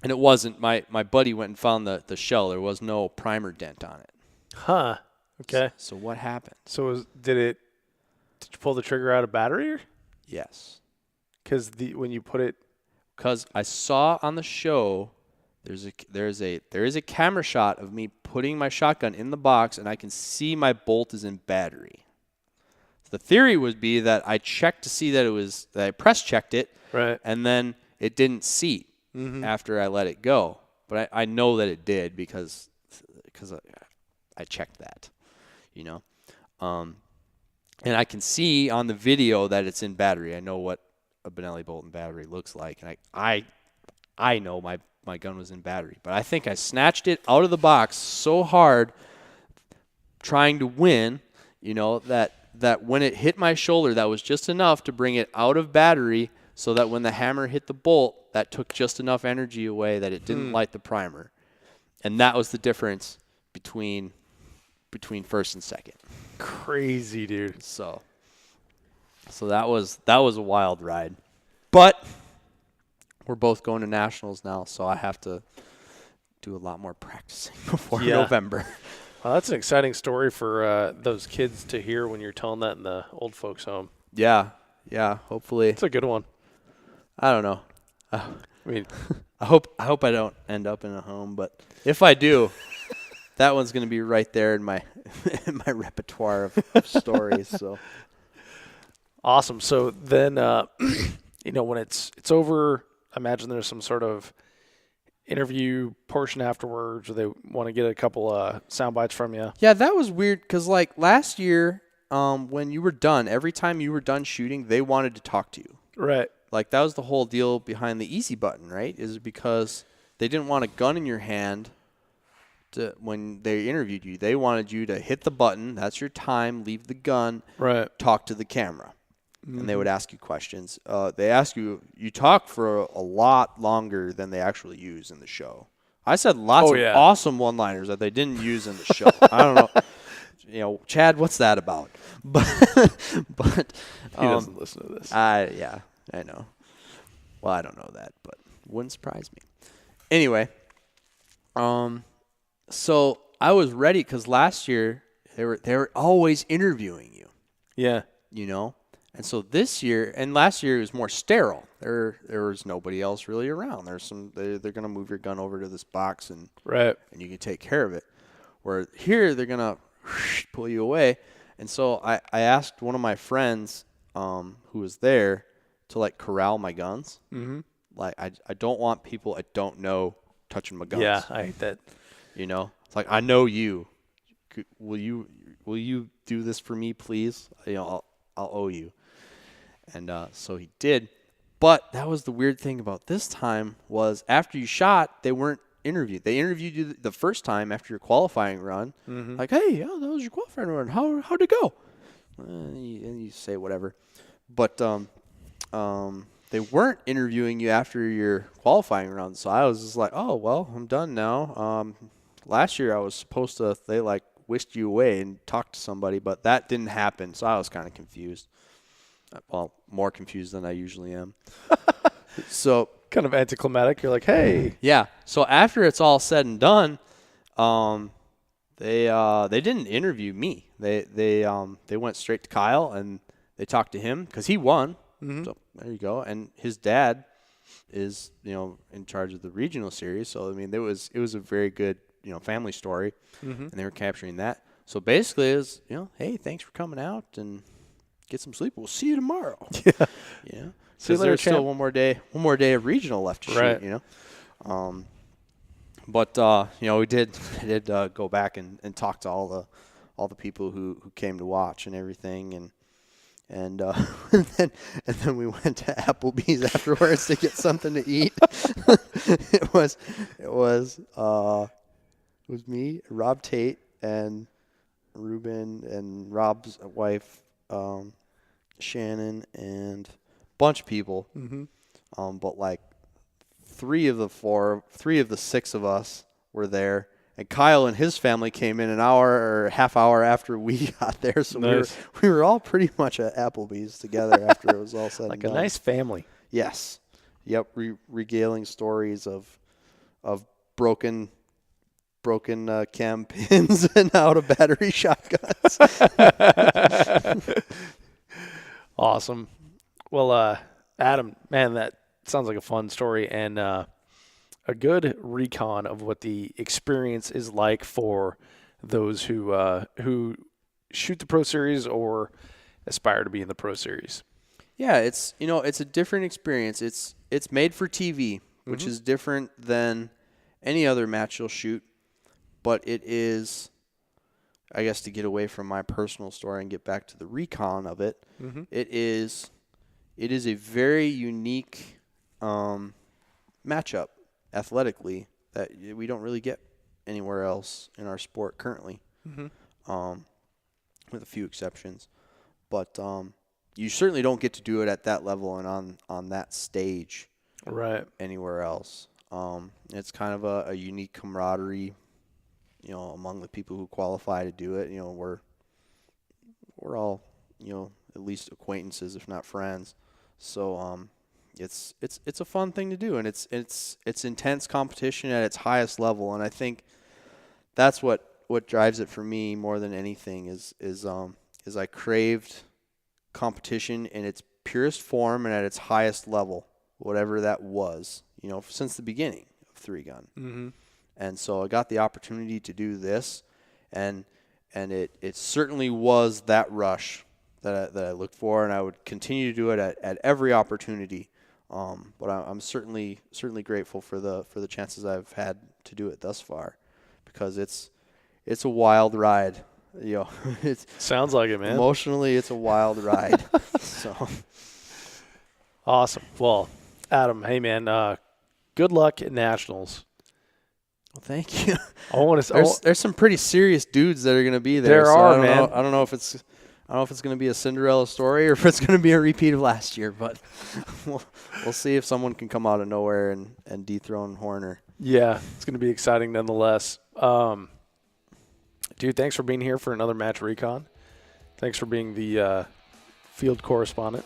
it wasn't. My buddy went and found the shell. There was no primer dent on it. Huh. Okay. So what happened? So did you pull the trigger out of battery? Yes. Because when you put it. Because I saw on the show, there is a camera shot of me putting my shotgun in the box, and I can see my bolt is in battery. The theory would be that I checked to see that that I press checked it, Right. and then it didn't seat after I let it go. But I know that it did because I checked that, and I can see on the video that it's in battery. I know what a Benelli bolt and battery looks like, and I know my gun was in battery. But I think I snatched it out of the box so hard trying to win, that when it hit my shoulder, that was just enough to bring it out of battery so that when the hammer hit the bolt, that took just enough energy away that it didn't light the primer. And that was the difference between first and second. Crazy, dude. So that was a wild ride. But we're both going to nationals now, so I have to do a lot more practicing before November. Well, that's an exciting story for those kids to hear when you're telling that in the old folks' home. Yeah, hopefully. It's a good one. I don't know. I mean, I hope I don't end up in a home, but if I do, that one's going to be right there in my repertoire of stories. So awesome. So then, when it's over, I imagine there's some sort of interview portion afterwards, or they want to get a couple sound bites from you. Yeah, that was weird because last year, when you were done, every time you were done shooting, they wanted to talk to you. Right. That was the whole deal behind the easy button, right? Is because they didn't want a gun in your hand when they interviewed you. They wanted you to hit the button. That's your time. Leave the gun. Right. Talk to the camera. And they would ask you questions. They ask you talk for a lot longer than they actually use in the show. I said lots of awesome one-liners that they didn't use in the show. I don't know. Chad, what's that about? But He doesn't listen to this. Yeah, I know. Well, I don't know that, but wouldn't surprise me. Anyway, so I was ready because last year they were always interviewing you. Yeah. And so this year and last year it was more sterile. There was nobody else really around. They're gonna move your gun over to this box and you can take care of it. Where here they're gonna pull you away. And so I asked one of my friends who was there to like corral my guns. Mm-hmm. Like I don't want people I don't know touching my guns. Yeah, I hate that. It's like I know you. Will you do this for me, please? I'll owe you. And so he did. But that was the weird thing about this time was after you shot, they weren't interviewed. They interviewed you the first time after your qualifying run. Mm-hmm. Like, hey, that was your qualifying run. How'd it go? And you say whatever. But they weren't interviewing you after your qualifying run. So I was just like, oh, well, I'm done now. Last year I was supposed to, they like whisked you away and talked to somebody, but that didn't happen. So I was kind of confused. Well, more confused than I usually am. So kind of anticlimactic. You're like, hey. Yeah. So after it's all said and done, they didn't interview me. They went straight to Kyle and they talked to him because he won. Mm-hmm. So there you go. And his dad is in charge of the regional series. So I mean, it was a very good family story, and they were capturing that. So basically, it was hey, thanks for coming out and get some sleep. We'll see you tomorrow. Yeah. So there's still one more day of regional left to shoot. But we did go back and talk to all the people who came to watch and everything, and then we went to Applebee's afterwards to get something to eat. It was me, Rob Tate, and Ruben, and Rob's wife, Shannon, and a bunch of people. Mm-hmm. But like three of the six of us were there. And Kyle and his family came in an hour or half hour after we got there. So nice. we were all pretty much at Applebee's together after it was all said and done. Like a nice family. Yes. Yep. Regaling stories of broken cam pins and out of battery shotguns. Awesome. Well, Adam, man, that sounds like a fun story and a good recon of what the experience is like for those who shoot the Pro Series or aspire to be in the Pro Series. Yeah, it's a different experience. It's made for TV, which is different than any other match you'll shoot. But it is, I guess, to get away from my personal story and get back to the recon of it, it is a very unique matchup athletically that we don't really get anywhere else in our sport currently, with a few exceptions. But you certainly don't get to do it at that level and on that stage anywhere else. It's kind of a unique camaraderie, among the people who qualify to do it. We're all, at least acquaintances, if not friends. So it's a fun thing to do, and it's intense competition at its highest level, and I think that's what drives it for me more than anything is I craved competition in its purest form and at its highest level, whatever that was, since the beginning of 3-Gun. Mm-hmm. And so I got the opportunity to do this, and it certainly was that rush that I looked for, and I would continue to do it at every opportunity. But I'm certainly grateful for the chances I've had to do it thus far, because it's a wild ride. It sounds like it, man. Emotionally, it's a wild ride. So awesome. Well, Adam, hey man, good luck at Nationals. Well, thank you. There's some pretty serious dudes that are going to be there. I don't know if it's going to be a Cinderella story or if it's going to be a repeat of last year, but we'll see if someone can come out of nowhere and dethrone Horner. Yeah, it's going to be exciting nonetheless. Dude, thanks for being here for another Match Recon. Thanks for being the field correspondent.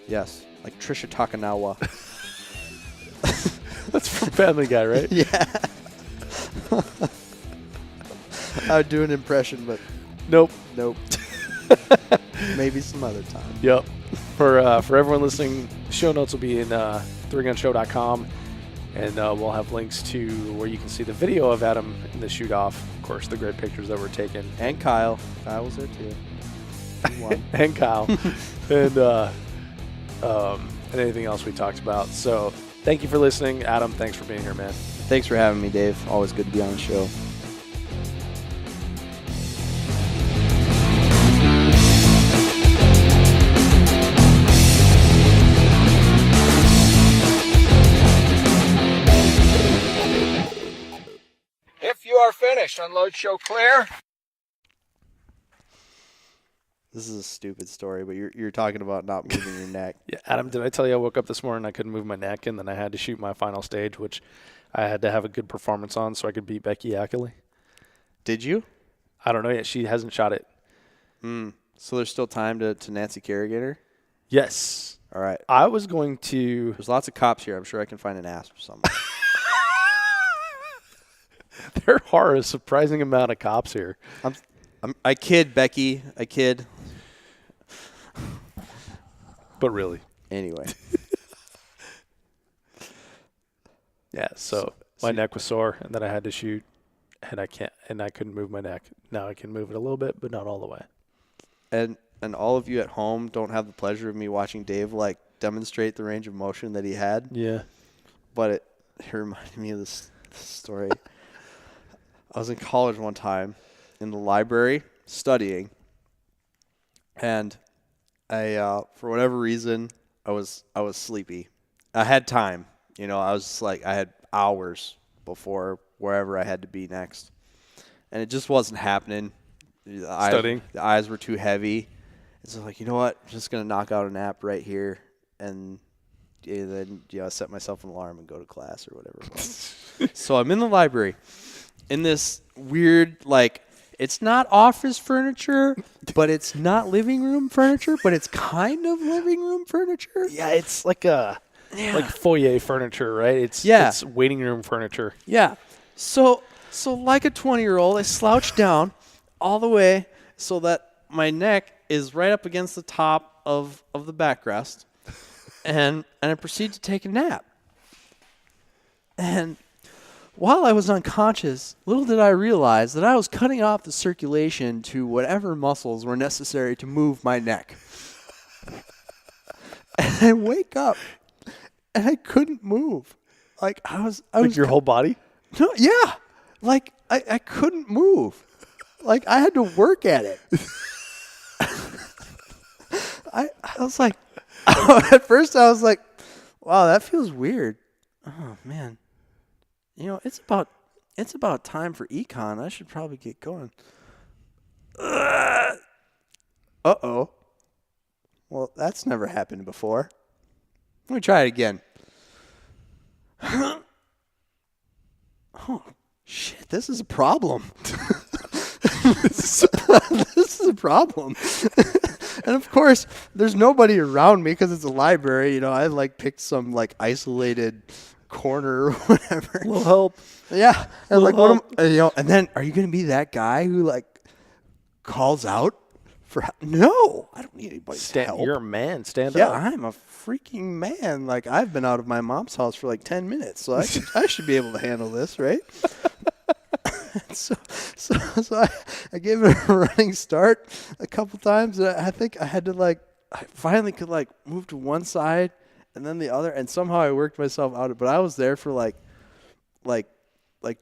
Yes, like Trisha Takanawa. That's from Family Guy, right? Yeah. I would do an impression, but Nope. Maybe some other time. Yep. For everyone listening, show notes will be in 3gunshow.com, and we'll have links to where you can see the video of Adam in the shoot-off. Of course, the great pictures that were taken. And Kyle. Kyle was there too. He won. And Kyle. and anything else we talked about. So thank you for listening. Adam, thanks for being here, man. Thanks for having me, Dave. Always good to be on the show. If you are finished, unload, show clear. This is a stupid story, but you're talking about not moving your neck. Yeah, Adam, did I tell you I woke up this morning and I couldn't move my neck, and then I had to shoot my final stage, which I had to have a good performance on so I could beat Becky Ackley? Did you? I don't know yet. She hasn't shot it. So there's still time to Nancy Kerrigan her? Yes. All right. I was going to... There's lots of cops here. I'm sure I can find an asp or something. There are a surprising amount of cops here. I kid, Becky. I kid. But really. Anyway. Yeah, so my neck was sore, and then I had to shoot, and I couldn't move my neck. Now I can move it a little bit, but not all the way. And all of you at home don't have the pleasure of me watching Dave like demonstrate the range of motion that he had. Yeah. But it reminded me of this story. I was in college one time in the library studying, and I for whatever reason I was sleepy. I had time, I was just like I had hours before wherever I had to be next, and it just wasn't happening. Studying, the eyes were too heavy. So like, you know what? I'm just gonna knock out a nap right here, and then set myself an alarm and go to class or whatever it was. So I'm in the library, in this weird it's not office furniture, but it's not living room furniture, but it's kind of living room furniture. Yeah, it's like like foyer furniture, right? It's waiting room furniture. Yeah. So like a 20-year-old, I slouched down all the way so that my neck is right up against the top of the backrest, and I proceed to take a nap. And while I was unconscious, little did I realize that I was cutting off the circulation to whatever muscles were necessary to move my neck. And I wake up, and I couldn't move. I was your whole body? No, yeah. I couldn't move. I had to work at it. I was like, at first I was like, wow, that feels weird. Oh man. It's about time for econ. I should probably get going. Uh-oh. Well, that's never happened before. Let me try it again. Oh, shit, this is a problem. This is a problem. And of course, there's nobody around me because it's a library. I picked some isolated corner or whatever. Will help. Yeah. And and then are you going to be that guy who calls out for help? No, I don't need anybody's help. You're a man. Stand yeah, up. I'm a freaking man. I've been out of my mom's house for 10 minutes, so I should be able to handle this, right? So I gave it a running start a couple times. And I think I had to I finally could move to one side and then the other, and somehow I worked myself out of it. But I was there for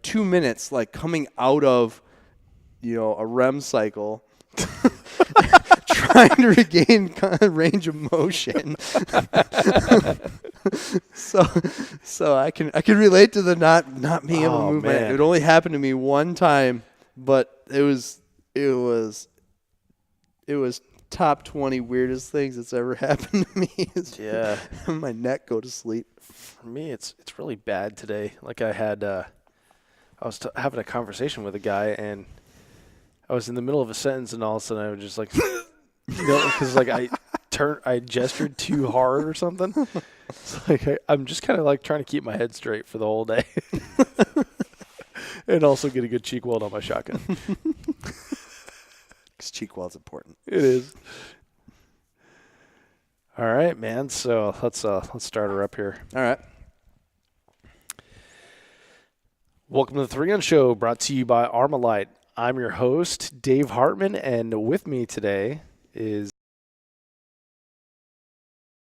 2 minutes, coming out of a REM cycle, trying to regain range of motion. So I can relate to the not being able to move my neck. It only happened to me one time, but it was top 20 weirdest things that's ever happened to me. Yeah, my neck go to sleep. For me, it's really bad today. I was having a conversation with a guy, and I was in the middle of a sentence and all of a sudden I was just like, because like I gestured too hard or something. It's like I'm just kind of like trying to keep my head straight for the whole day, and also get a good cheek weld on my shotgun. Because cheek weld's important. It is. All right, man. So let's start her up here. All right. Welcome to the 3 Gun Show, brought to you by Armalite. I'm your host, Dave Hartman, and with me today is